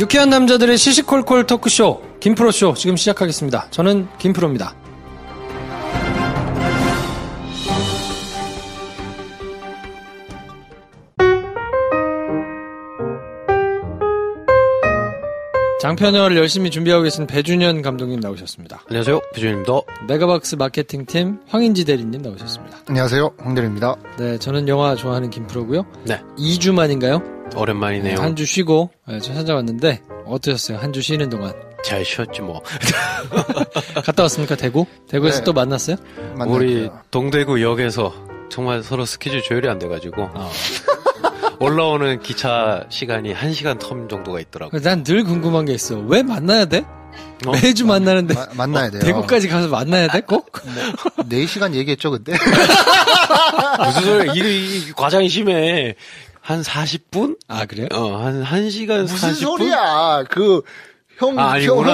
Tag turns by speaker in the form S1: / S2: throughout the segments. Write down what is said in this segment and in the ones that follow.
S1: 유쾌한 남자들의 시시콜콜 토크쇼 김프로쇼 지금 시작하겠습니다. 저는 김프로입니다. 장편을 열심히 준비하고 계신 배준현 감독님 나오셨습니다.
S2: 안녕하세요. 배준현입니다.
S1: 메가박스 마케팅팀 황인지 대리님 나오셨습니다.
S3: 안녕하세요. 황대리입니다.
S1: 네, 저는 영화 좋아하는 김프로고요.
S2: 네.
S1: 2주 만인가요?
S2: 오랜만이네요.
S1: 한 주 쉬고 저 찾아왔는데 어떠셨어요? 한 주 쉬는 동안.
S2: 잘 쉬었지 뭐.
S1: 갔다 왔습니까? 대구? 대구에서
S3: 네.
S1: 또 만났어요?
S2: 우리 동대구역에서 정말 서로 스케줄 조율이 안 돼가지고 올라오는 기차 시간이 1시간 텀 정도가 있더라고.
S1: 난 늘 궁금한 게 있어. 왜 만나야 돼? 매주 만나는데
S3: 만나야 돼요.
S1: 대구까지 가서 만나야 돼? 꼭?
S3: 4시간 얘기했죠 그때?
S2: 무슨 소리야. 이 과장이 심해. 한 40분?
S1: 아, 그래요?
S2: 한 1시간 40분?
S3: 무슨 소리야. 형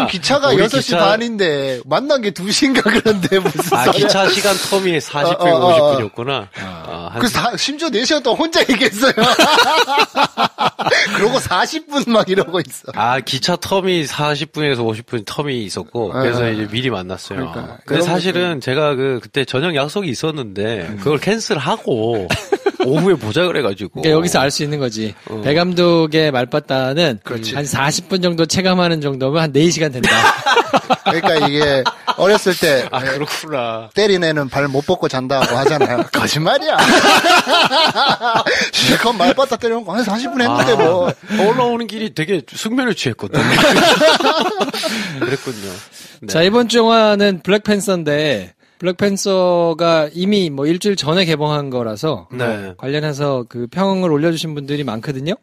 S3: 기차가 6시
S2: 기차...
S3: 반인데 만난 게 2시인가 그런데 무슨 소리야.
S2: 기차 시간 텀이 40분, 50분이었구나.
S3: 심지어 4시간 동안 혼자 얘기했어요. 그러고 40분 막 이러고 있어.
S2: 기차 텀이 40분에서 50분 텀이 있었고, 그래서 이제 미리 만났어요.
S3: 그러니까.
S2: 근데 사실은 제가 그때 저녁 약속이 있었는데, 그걸 캔슬하고, 오후에 보자 그래가지고.
S1: 그러니까 여기서 알 수 있는 거지. 배 감독의 말바따는 한 40분 정도 체감하는 정도면 한 4시간 된다.
S3: 그러니까 이게 어렸을 때
S2: 그렇구나.
S3: 때린 애는 발 못 뻗고 잔다고 하잖아요. 거짓말이야. 실컷 말바따 때려놓고 한 40분 했는데 뭐.
S2: 올라오는 길이 되게 숙면을 취했거든. 그랬군요. 네.
S1: 자, 이번 주 영화는 블랙팬서인데 블랙팬서가 이미 뭐 일주일 전에 개봉한 거라서
S2: 네.
S1: 관련해서 그 평을 올려주신 분들이 많거든요.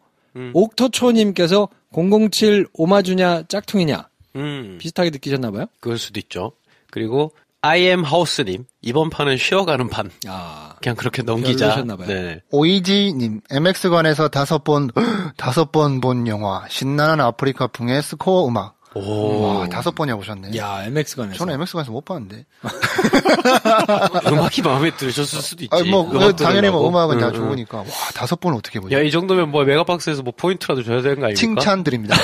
S1: 옥토초님께서 007 오마주냐 짝퉁이냐 비슷하게 느끼셨나봐요.
S2: 그럴 수도 있죠. 그리고 I am 하우스님 이번 판은 쉬어가는 판. 그냥 그렇게 넘기자.
S1: 별로셨나봐요.
S2: 네.
S3: 오이지님 MX관에서 5번 본 영화 신나는 아프리카 풍의 스코어 음악. 와, 5번이나 보셨네.
S1: 야, MX관에서.
S3: 저는 MX관에서 못 봤는데.
S2: 음악이 마음에 들으셨을 수도 있지.
S3: 당연히 음악은 다 좋으니까. 와, 5번은 어떻게 보죠?
S2: 야, 이 정도면 메가박스에서 포인트라도 줘야 되는 거 아닙니까?
S3: 칭찬드립니다.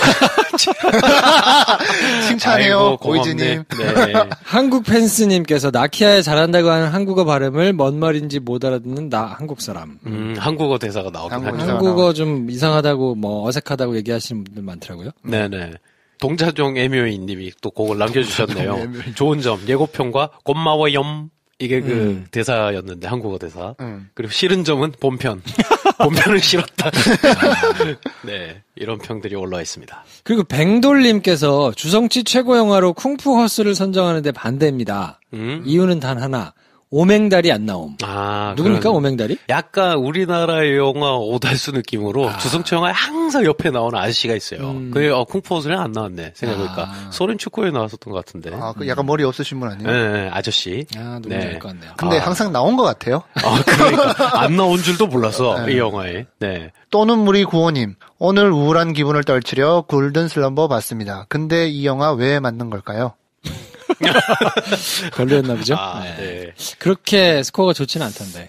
S3: 칭찬해요, 오이지님.
S2: 네.
S1: 한국 팬스님께서 나키아에 잘한다고 하는 한국어 발음을 뭔 말인지 못 알아듣는 나 한국 사람.
S2: 한국어 대사가 나오긴 하죠.
S1: 한국어 좀 이상하다고 어색하다고 얘기하시는 분들 많더라고요.
S2: 네네. 동자종 애묘인님이 또 그걸 남겨주셨네요. 좋은 점, 예고편과 고마워염. 이게 그 대사였는데, 한국어 대사. 그리고 싫은 점은 본편. 본편은 싫었다. 네, 이런 평들이 올라와 있습니다.
S1: 그리고 뱅돌님께서 주성치 최고 영화로 쿵푸 허스를 선정하는데 반대입니다. 이유는 단 하나. 오맹달이 안 나옴. 누굽니까, 오맹달이?
S2: 약간 우리나라의 영화 오달수 느낌으로 주성치 영화에 항상 옆에 나오는 아저씨가 있어요. 그게 쿵푸 허스는 안 나왔네, 생각해보니까. 소련 축구에 나왔었던 것 같은데.
S3: 그 약간 머리 없으신 분 아니에요?
S2: 네, 아저씨.
S1: 누군지 알 것 같네요.
S3: 근데 항상 나온 것 같아요.
S2: 그러니까. 안 나온 줄도 몰라서, 이 영화에. 네.
S3: 또는 우리 구호님, 오늘 우울한 기분을 떨치려 골든 슬럼버 봤습니다. 근데 이 영화 왜 만든 걸까요?
S1: 별로였나 보죠?
S2: 네.
S1: 그렇게 스코어가 좋지는 않던데.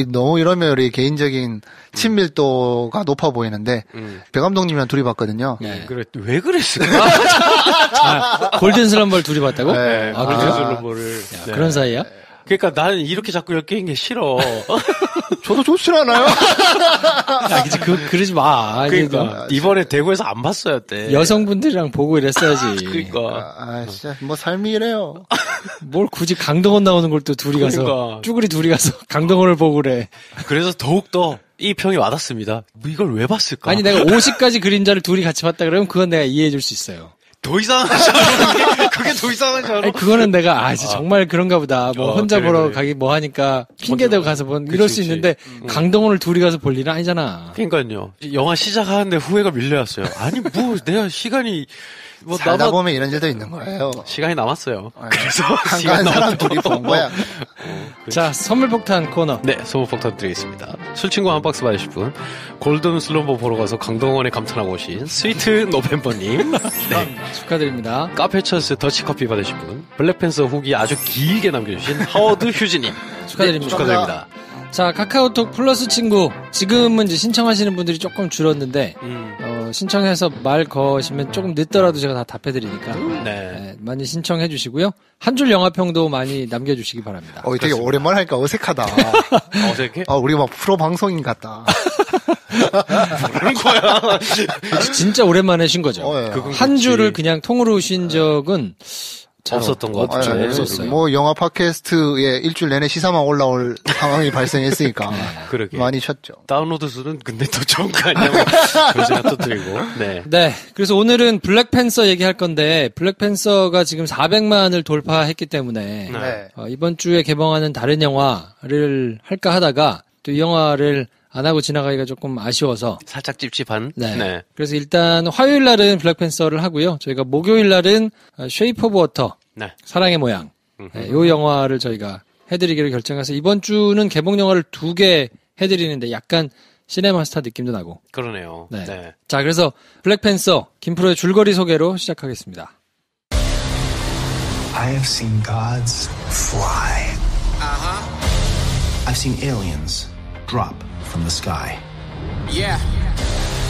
S3: 너무 이러면 우리 개인적인 친밀도가 높아 보이는데, 배 감독님이랑 둘이 봤거든요.
S2: 네. 그래, 왜 그랬을까?
S1: 골든 슬럼버를 둘이 봤다고?
S3: 네.
S2: 골든 슬럼버를.
S1: 네. 그런 사이야?
S2: 그러니까 나는 이렇게 자꾸 엮이는 게 싫어.
S3: 저도 좋진 않아요.
S1: 그러지 마.
S2: 그러니까 이번에 대구에서 안 봤어야 돼.
S1: 여성분들이랑 보고 이랬어야지.
S2: 그러니까.
S3: 진짜 뭐 삶이 이래요.
S1: 뭘 굳이 강동원 나오는 걸 또 둘이 가서 쭈구리 둘이 가서 강동원을 보고 그래.
S2: 그래서 더욱더 이 평이 와닿습니다. 이걸 왜 봤을까?
S1: 아니 내가 50가지 그림자를 둘이 같이 봤다 그러면 그건 내가 이해해 줄 수 있어요.
S2: 더 이상하지 않아? 그게 더 이상하지 않아?
S1: 아니, 그거는 내가, 정말 그런가 보다. 혼자 보러 가기 뭐 하니까, 핑계대고 가서 이럴 수 있는데, 강동원을 둘이 가서 볼 일은 아니잖아.
S2: 그러니까요. 영화 시작하는데 후회가 밀려왔어요. 아니, 내가 시간이,
S3: 살다 보면 이런 일도 있는 거예요.
S2: 시간이 남았어요. 그래서
S3: 한가한 사람 둘이 본 거야.
S1: 자, 선물 폭탄 코너.
S2: 네, 선물 폭탄 드리겠습니다. 술친구 한 박스 받으실 분, 골든 슬럼버 보러 가서 강동원에 감탄하고 오신 스위트 노벤버님, 네,
S1: 축하드립니다.
S2: 카페처스 더치커피 받으실 분, 블랙팬서 후기 아주 길게 남겨주신 하워드 휴지님,
S1: 축하드립니다.
S2: 네, 축하드립니다.
S1: 자, 카카오톡 플러스 친구. 지금은 이제 신청하시는 분들이 조금 줄었는데, 신청해서 말 거시면 조금 늦더라도 제가 다 답해드리니까. 네, 많이 신청해 주시고요. 한 줄 영화평도 많이 남겨주시기 바랍니다.
S3: 되게 오랜만에 하니까 어색하다.
S2: 어색해?
S3: 우리 막 프로 방송인 같다.
S2: 그런 거야.
S1: 진짜 오랜만에 쉰 거죠.
S3: 예.
S1: 한 줄을 그냥 통으로 쉰 적은
S2: 없었던 것 같아요.
S1: 없었어요.
S3: 뭐 영화 팟캐스트에 일주일 내내 시사만 올라올 상황이 발생했으니까
S2: 그러게.
S3: 많이 쉬었죠.
S2: 다운로드 수는 근데 더 좋은 거 아니냐고 그런 생각도 들고. 네.
S1: 네. 그래서 오늘은 블랙팬서 얘기할 건데 블랙팬서가 지금 400만을 돌파했기 때문에
S3: 네.
S1: 이번 주에 개봉하는 다른 영화를 할까 하다가 또 이 영화를 안 하고 지나가기가 조금 아쉬워서
S2: 살짝 찝찝한.
S1: 네.
S2: 네.
S1: 그래서 일단 화요일 날은 블랙팬서를 하고요. 저희가 목요일 날은 쉐이프 오브 워터,
S2: 네.
S1: 사랑의 모양, 이 영화를 저희가 해드리기로 결정해서 이번 주는 개봉 영화를 2개 해드리는데 약간 시네마스타 느낌도 나고.
S2: 그러네요.
S1: 네.
S2: 네.
S1: 자, 그래서 블랙팬서 김프로의 줄거리 소개로 시작하겠습니다.
S4: I have seen gods fly. I've seen aliens drop from the sky.
S5: Yeah.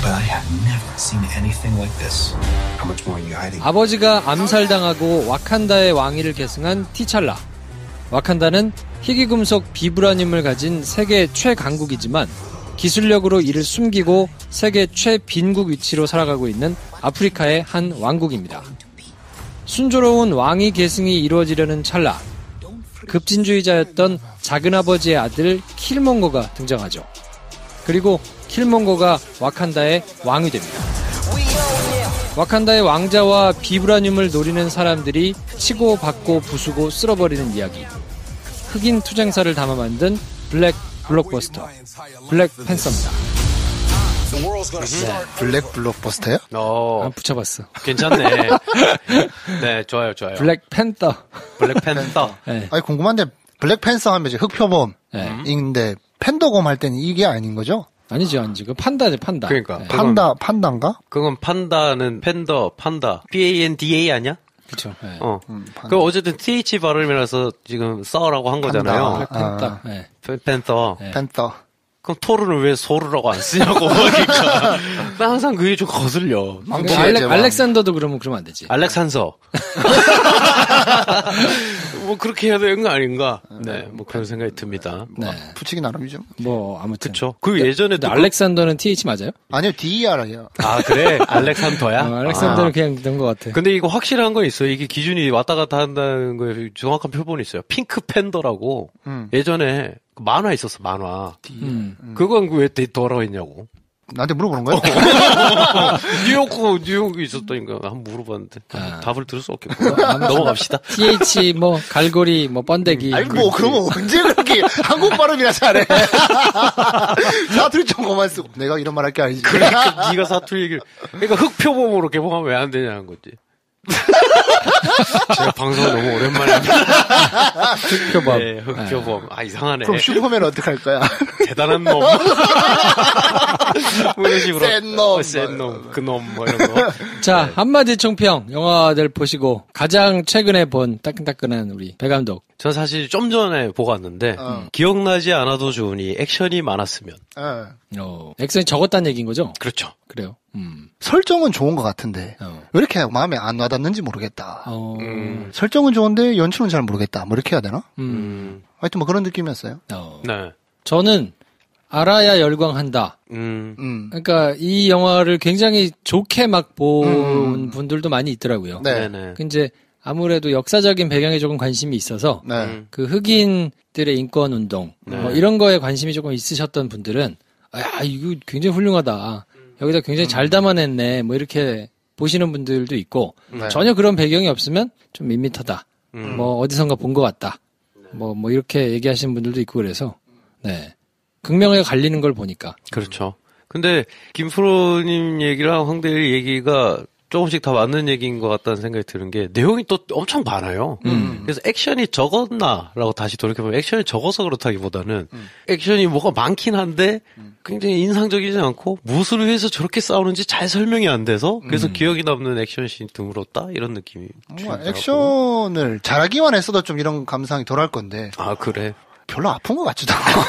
S4: But I have never seen anything like this. How much more are you hiding?
S1: 아버지가 암살당하고 와칸다의 왕위를 계승한 티찰라. 와칸다는 희귀금속 비브라늄을 가진 세계 최강국이지만 기술력으로 이를 숨기고 세계 최빈국 위치로 살아가고 있는 아프리카의 한 왕국입니다. 순조로운 왕위 계승이 이루어지려는 찰나, 급진주의자였던 작은아버지의 아들 킬몽고가 등장하죠. 그리고 킬몽고가 와칸다의 왕이 됩니다. 와칸다의 왕자와 비브라늄을 노리는 사람들이 치고 받고 부수고 쓸어버리는 이야기. 흑인 투쟁사를 담아 만든 블랙 블록버스터, 블랙팬서입니다.
S3: 네. 블랙 블록버스터요?
S1: 안 붙여봤어.
S2: 괜찮네. 네, 좋아요.
S1: 블랙팬더.
S2: 블랙팬더.
S1: 네.
S3: 아니, 궁금한데, 블랙팬서 하면 이제 흑표범인데, 팬더곰 할 때는 이게 아닌 거죠?
S1: 아니죠. 그 판다죠, 판다.
S2: 그러니까.
S1: 네.
S3: 판다인가?
S2: 그건 판다는 판다. PANDA 아니야?
S1: 그쵸. 네.
S2: 그 어쨌든 TH 발음이라서 지금 써라고 한 거잖아요.
S1: 팬더. 네.
S2: 팬더.
S1: 네.
S3: 팬더.
S2: 그럼 토르는 왜 소르라고 안 쓰냐고. 그러니까. 나 항상 그게 좀 거슬려.
S1: 알렉산더도 그러면 안 되지.
S2: 알렉산서. 뭐 그렇게 해야 되는 거 아닌가? 네, 뭐 그런 생각이 듭니다.
S1: 네.
S3: 붙이기 나름이죠.
S1: 뭐 아무튼.
S2: 그쵸. 그 예전에도
S1: 알렉산더는 TH 맞아요?
S3: 아니요, DER이요.
S2: 아, 그래? 알렉산더야?
S1: 알렉산더는 그냥 넣은 것 같아.
S2: 근데 이거 확실한 건 있어요. 이게 기준이 왔다 갔다 한다는 거에 정확한 표본이 있어요. 핑크 팬더라고. 예전에 만화 있었어, 만화. 그건 왜 돌아와 있냐고.
S3: 나한테 물어보는 거야?
S2: 뉴욕에 있었다니까 한번 물어봤는데 답을 들을 수 없겠고 넘어갑시다.
S1: TH 뭐 갈고리 뭐 번데기.
S3: 아니 뭐 그러면 언제 그렇게 한국 발음이나 잘해? 사투리 좀 그만 쓰고 내가 이런 말 할 게 아니지.
S2: 그러니까 네가 사투리 얘기를 그러니까 흑표범으로 개봉하면 왜 안 되냐는 거지. 제가 방송 너무 오랜만에 합니다.
S1: 흑표범.
S2: 네, 흑표범. 아, 이상하네.
S3: 그럼 슈퍼맨 어떡할 거야?
S2: 대단한 놈. 뭐 이런 식으로.
S3: 센 놈.
S2: 센 놈. 그 놈, 뭐 이런 거.
S1: 자, 한마디 총평. 영화들 보시고 가장 최근에 본 따끈따끈한 우리 배 감독.
S2: 전 사실 좀 전에 보고 왔는데, 기억나지 않아도 좋으니 액션이 많았으면.
S1: 액션이 적었다는 얘기인 거죠?
S2: 그렇죠.
S1: 그래요.
S3: 설정은 좋은 것 같은데 왜 이렇게 마음에 안 와닿는지 모르겠다. 설정은 좋은데 연출은 잘 모르겠다. 뭐 이렇게 해야 되나? 하여튼 뭐 그런 느낌이었어요.
S2: 네.
S1: 저는 알아야 열광한다. 그러니까 이 영화를 굉장히 좋게 막 본 분들도 많이 있더라고요.
S3: 네.
S1: 이제 아무래도 역사적인 배경에 조금 관심이 있어서 그 흑인들의 인권 운동 뭐 이런 거에 관심이 조금 있으셨던 분들은 이거 굉장히 훌륭하다. 여기다 굉장히 잘 담아냈네. 뭐 이렇게 보시는 분들도 있고 전혀 그런 배경이 없으면 좀 밋밋하다. 뭐 어디선가 본 것 같다. 뭐 이렇게 얘기하시는 분들도 있고 그래서 네. 극명하게 갈리는 걸 보니까.
S2: 그렇죠. 근데 김프로님 얘기랑 황대일 얘기가 조금씩 다 맞는 얘기인 것 같다는 생각이 드는 게 내용이 또 엄청 많아요. 그래서 액션이 적었나라고 다시 돌이켜보면 액션이 적어서 그렇다기보다는 액션이 뭐가 많긴 한데 굉장히 인상적이지 않고 무엇을 위해서 저렇게 싸우는지 잘 설명이 안 돼서 그래서 기억이 남는 액션씬이 드물었다 이런 느낌이.
S3: 액션을 잘하기만 했어도 좀 이런 감상이 덜할 건데.
S2: 아 그래.
S3: 별로 아픈 것 같지도 않고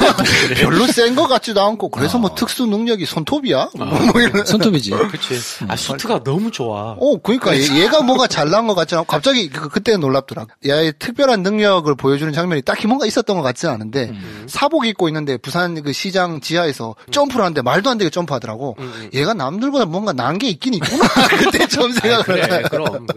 S3: 별로 센 것 같지도 않고 그래서 뭐 특수 능력이 손톱이야? 뭐 이런.
S1: 손톱이지.
S2: 그치. 수트가 너무 좋아.
S3: 그러니까 얘가 뭐가 잘난 것 같지 않고 갑자기 그때 놀랍더라. 얘의 특별한 능력을 보여주는 장면이 딱히 뭔가 있었던 것 같지는 않은데 사복 입고 있는데 부산 그 시장 지하에서 점프를 하는데 말도 안 되게 점프하더라고. 얘가 남들보다 뭔가 난 게 있긴 있구나. 그때 처음 생각을
S2: 그래, 그럼.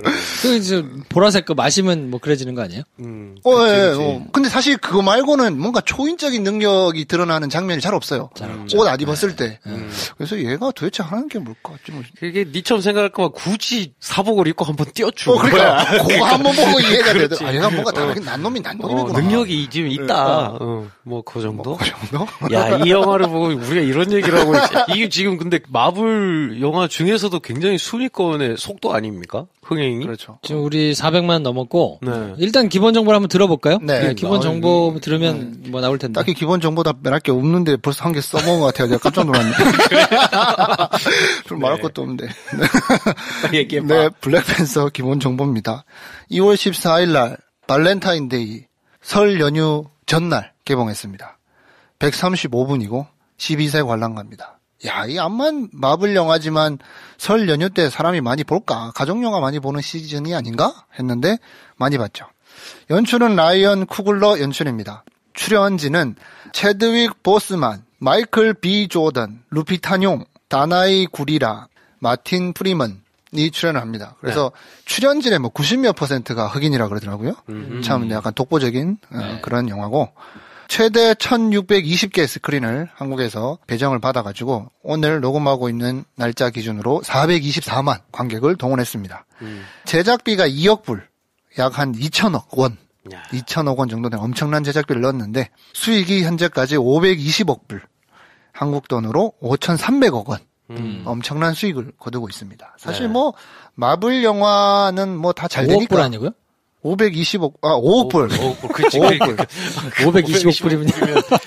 S1: 그 이제 보라색 거 마시면 뭐 그래지는 거 아니에요?
S3: 그치. 근데 사실 그거 말고는 뭔가 초인적인 능력이 드러나는 장면이 잘 없어요. 옷 안 입었을 때. 그래서 얘가 도대체 하는 게 뭘까?
S2: 그게 니처럼 생각할 거면 굳이 사복을 입고 한번 띄워주고.
S3: 그러니까. 그거 한번 보고 이해가 되더라. 얘가 뭔가 다르게 난놈이구나.
S2: 능력이 지금 있다. 뭐 그 정도? 그 정도? 야, 이 영화를 보고 우리가 이런 얘기를 하고 이게 지금 근데 마블 영화 중에서도 굉장히 순위권의 속도 아닙니까? 흥행이?
S3: 그렇죠.
S1: 지금 우리 400만 넘었고 일단 기본 정보를 한번 들어볼까요?
S3: 네.
S1: 기본 정보 들으면 뭐 나올 텐데.
S3: 딱히 기본 정보 답변할 게 없는데 벌써 한 개 써먹은 것 같아요. 내가 깜짝 놀랐네. 좀 말할 것도 없는데.
S2: 얘기해봐.
S3: 네, 블랙팬서 기본 정보입니다. 2월 14일 날 발렌타인데이 설 연휴 전날 개봉했습니다. 135분이고 12세 관람가입니다. 야, 이 암만 마블 영화지만 설 연휴 때 사람이 많이 볼까? 가족 영화 많이 보는 시즌이 아닌가? 했는데 많이 봤죠. 연출은 라이언 쿠글러 연출입니다. 출연진은 체드윅 보스만, 마이클 B 조던, 루피타뇽, 다나이 구리라, 마틴 프리먼이 출연을 합니다. 그래서 출연진의 뭐 90몇 %가 흑인이라 그러더라고요. 참 약간 독보적인 그런 영화고 최대 1620개 스크린을 한국에서 배정을 받아가지고 오늘 녹음하고 있는 날짜 기준으로 424만 관객을 동원했습니다. 제작비가 2억 불, 약 한 2천억 원. 2천억 원 정도 된 엄청난 제작비를 넣었는데 수익이 현재까지 520억 불, 한국 돈으로 5,300억 원. 엄청난 수익을 거두고 있습니다. 사실 뭐 마블 영화는 뭐 다 잘 되니까.
S1: 5억 불 아니고요?
S3: 5억 불.
S2: 5억 불. 그치.
S3: 5억 불.
S1: 520억 불이면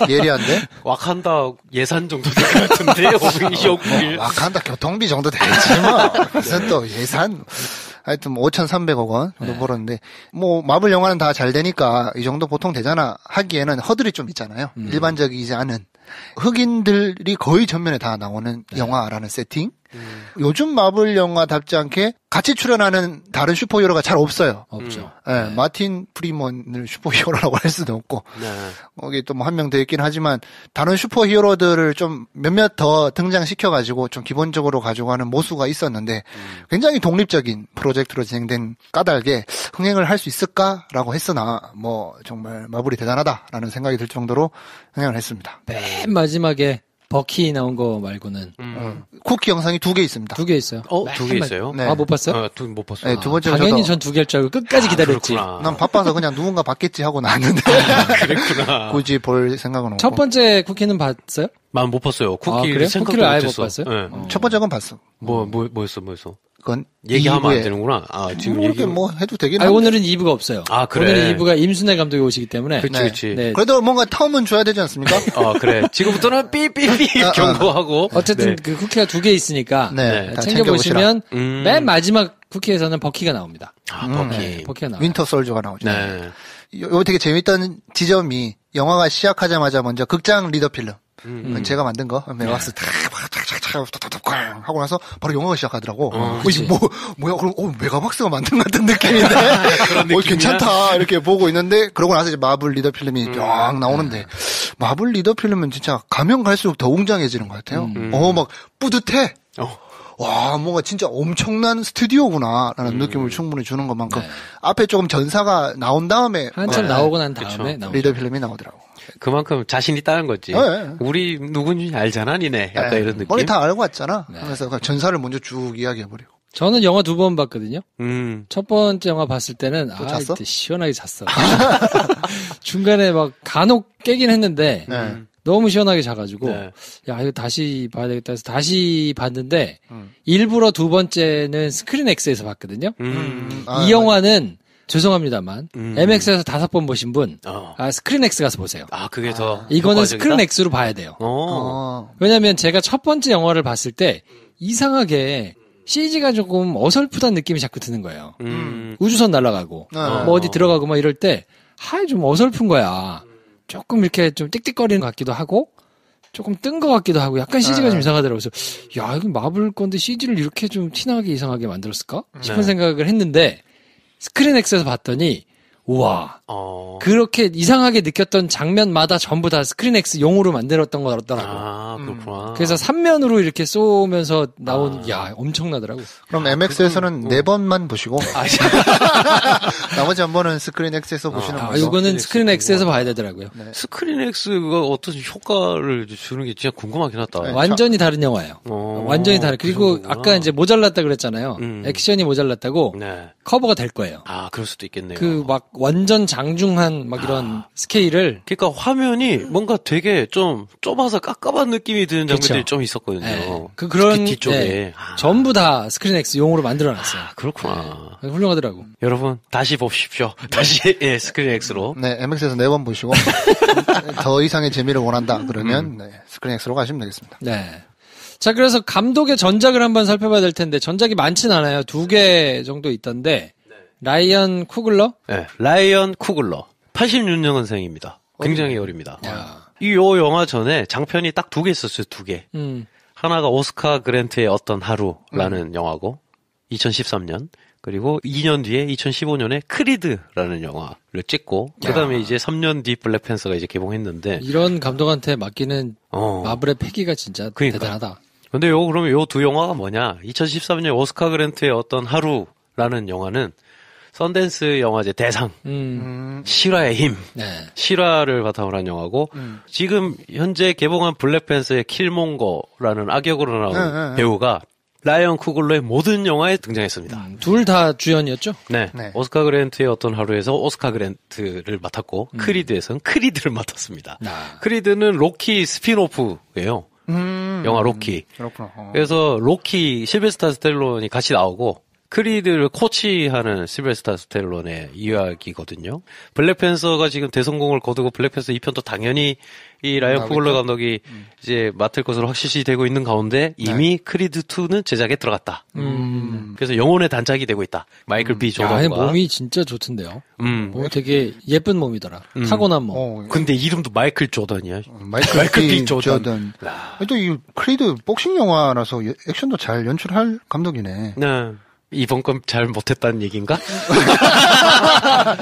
S3: 예리한데?
S2: 와칸다 예산 정도 될 것 같은데, 520억 불.
S3: 와칸다 교통비 정도 되겠지, 뭐. 무슨 또 예산. 하여튼 5,300억 원 정도 벌었는데, 뭐, 마블 영화는 다 잘 되니까 이 정도 보통 되잖아 하기에는 허들이 좀 있잖아요. 일반적이지 않은. 흑인들이 거의 전면에 다 나오는 영화라는 세팅. 요즘 마블 영화답지 않게 같이 출연하는 다른 슈퍼히어로가 잘 없어요.
S1: 없죠.
S3: 네, 마틴 프리먼을 슈퍼히어로라고 할 수도 없고, 거기 또 뭐 한 명 더 있긴 하지만, 다른 슈퍼히어로들을 좀 몇몇 더 등장시켜가지고 좀 기본적으로 가져가는 모수가 있었는데, 굉장히 독립적인 프로젝트로 진행된 까닭에 흥행을 할 수 있을까라고 했으나, 뭐, 정말 마블이 대단하다라는 생각이 들 정도로 흥행을 했습니다.
S1: 맨 마지막에 버키 나온 거 말고는
S3: 쿠키 영상이 2개 있습니다.
S1: 2개 있어요.
S2: 2개 있어요?
S3: 네.
S1: 아, 못 봤어요?
S2: 못 봤어요.
S3: 네, 두 번째로
S1: 당연히 전 2개일 줄 알고 끝까지 기다렸지.
S3: 난 바빠서 그냥 누군가 봤겠지 하고 나왔는데
S2: 그랬구나.
S3: 굳이 볼 생각은 없고.
S1: 첫 번째 쿠키는 봤어요?
S2: 난 못 봤어요.
S1: 그래요? 쿠키를 아예 못 봤어요?
S2: 네.
S3: 첫 번째 건 봤어.
S2: 뭐였어?
S3: 그건
S2: 얘기하면 안 되는구나.
S3: 지금 얘기 뭐 해도 되긴
S1: 한데. 오늘은 2부가 없어요.
S2: 아, 그래.
S1: 오늘은 2부가 임순애 감독이 오시기 때문에.
S2: 그치.
S1: 네.
S3: 그래도 뭔가 텀은 줘야 되지 않습니까?
S2: 그래. 지금부터는 삐삐삐 경고하고.
S1: 어쨌든 그 쿠키가 2개 있으니까. 챙겨보시면 맨 마지막 쿠키에서는 버키가 나옵니다.
S2: 버키.
S1: 버키가 나와요.
S3: 윈터 솔저가 나오죠.
S2: 네.
S3: 이거 되게 재밌던 지점이 영화가 시작하자마자 먼저 극장 리더 필름. 제가 만든 거. 메가스 탁탁탁탁 하고 나서 바로 영화가 시작하더라고. 이게 뭐야? 그럼 메가박스가 만든 것 같은 느낌인데.
S2: 그런 느낌이야?
S3: 괜찮다 이렇게 보고 있는데 그러고 나서 이제 마블 리더 필름이 쫙 나오는데 마블 리더 필름은 진짜 가면 갈수록 더 웅장해지는 것 같아요. 막 뿌듯해. 와, 뭔가 진짜 엄청난 스튜디오구나라는 느낌을 충분히 주는 것만큼 앞에 조금 전사가 나온 다음에
S1: 한참 나오고 난 다음에
S3: 리더 필름이 나오더라고.
S2: 그만큼 자신 있다는 거지. 우리 누군지 알잖아, 니네. 약간 이런 느낌.
S3: 머리 다 알고 왔잖아. 그래서 전사를 먼저 쭉 이야기해버리고.
S1: 저는 영화 2번 봤거든요. 첫 번째 영화 봤을 때는
S3: 잤어?
S1: 시원하게 잤어. 중간에 막 간혹 깨긴 했는데 너무 시원하게 자가지고 야 이거 다시 봐야 되겠다 해서 다시 봤는데 일부러 두 번째는 스크린 X에서 봤거든요. 이 영화는 죄송합니다만 MX에서 5번 보신 분 스크린 X 가서 보세요.
S2: 그게 더
S1: 이거는
S2: 효과적이다?
S1: 스크린 X로 봐야 돼요. 왜냐면 제가 첫 번째 영화를 봤을 때 이상하게 CG가 조금 어설프다는 느낌이 자꾸 드는 거예요. 우주선 날아가고 뭐 어디 들어가고 막 이럴 때 좀 어설픈 거야. 조금 이렇게 좀 띡띡거리는 것 같기도 하고 조금 뜬 것 같기도 하고 약간 CG가 좀 이상하더라고요. 그래서 야 이거 마블 건데 CG를 이렇게 좀 티나게 이상하게 만들었을까 싶은 생각을 했는데 스크린X에서 봤더니 우와 그렇게 이상하게 느꼈던 장면마다 전부 다 스크린X 용으로 만들었던 거더라고요.
S2: 그렇구나.
S1: 그래서 3면으로 이렇게 쏘면서 나온 야 엄청나더라고.
S3: 그럼 MX에서는 4번만 보시고 나머지 한 번은 스크린X에서 보시는 거죠.
S1: 이거는 스크린X에서 봐야 되더라고요.
S2: 네. 스크린X가 어떤 효과를 주는 게 진짜 궁금하긴 하다.
S1: 네, 완전히 다른 영화예요. 완전히 다른. 그리고 아까 이제 모자랐다 그랬잖아요. 액션이 모자랐다고
S2: 네.
S1: 커버가 될 거예요.
S2: 그럴 수도 있겠네요.
S1: 그 막 완전 장중한 막 이런 스케일을.
S2: 그러니까 화면이 뭔가 되게 좀 좁아서 깝깝한 느낌이 드는 장면들이
S1: 그쵸.
S2: 좀 있었거든요.
S1: 네. 그런
S2: 뒤쪽에
S1: 네. 전부 다 스크린X 용으로 만들어놨어요.
S2: 그렇구나.
S1: 네. 훌륭하더라고.
S2: 여러분 다시 보십시오. 다시 스크린X로.
S3: 네, MX에서 4번 보시고 더 이상의 재미를 원한다 그러면 스크린X로 가시면 되겠습니다.
S1: 네. 자, 그래서 감독의 전작을 한번 살펴봐야 될 텐데 전작이 많진 않아요. 2개 정도 있던데 라이언 쿠글러?
S2: 네, 라이언 쿠글러. 86년생입니다. 굉장히 어립니다. 이 영화 전에 장편이 딱 2개 있었어요. 2개. 하나가 오스카 그랜트의 어떤 하루라는 영화고 2013년 그리고 2년 뒤에 2015년에 크리드라는 영화를 찍고 그다음에 이제 3년 뒤 블랙팬서가 이제 개봉했는데
S1: 이런 감독한테 맡기는 마블의 패기가 진짜 대단하다.
S2: 근데 그러면 요 2 영화가 뭐냐? 2013년 오스카 그랜트의 어떤 하루라는 영화는 선댄스 영화제 대상, 실화의 힘,
S1: 네.
S2: 실화를 바탕으로 한 영화고, 지금 현재 개봉한 블랙팬서의 킬몽거라는 악역으로 나온 배우가 라이언 쿠글러의 모든 영화에 등장했습니다.
S1: 둘 다 주연이었죠?
S2: 네. 오스카 그랜트의 어떤 하루에서 오스카 그랜트를 맡았고, 크리드에서는 크리드를 맡았습니다. 크리드는 로키 스핀오프예요. 영화 로키.
S3: 그렇구나.
S2: 그래서 로키 실베스타 스텔론이 같이 나오고, 크리드를 코치하는 실베스타 스텔론의 이야기거든요. 블랙팬서가 지금 대성공을 거두고 블랙팬서 2편도 당연히 이 라이언 쿠글러 감독이 이제 맡을 것으로 확실시 되고 있는 가운데 이미 크리드 2는 제작에 들어갔다. 그래서 영혼의 단짝이 되고 있다. 마이클 B 조던과.
S1: 몸이 진짜 좋던데요. 되게 예쁜 몸이더라. 타고난 몸.
S2: 근데 이름도 마이클 조던이야.
S3: 마이클 B 조던. 또 이 크리드 복싱 영화라서 액션도 잘 연출할 감독이네.
S2: 네. 이번 건 잘 못했다는 얘기인가?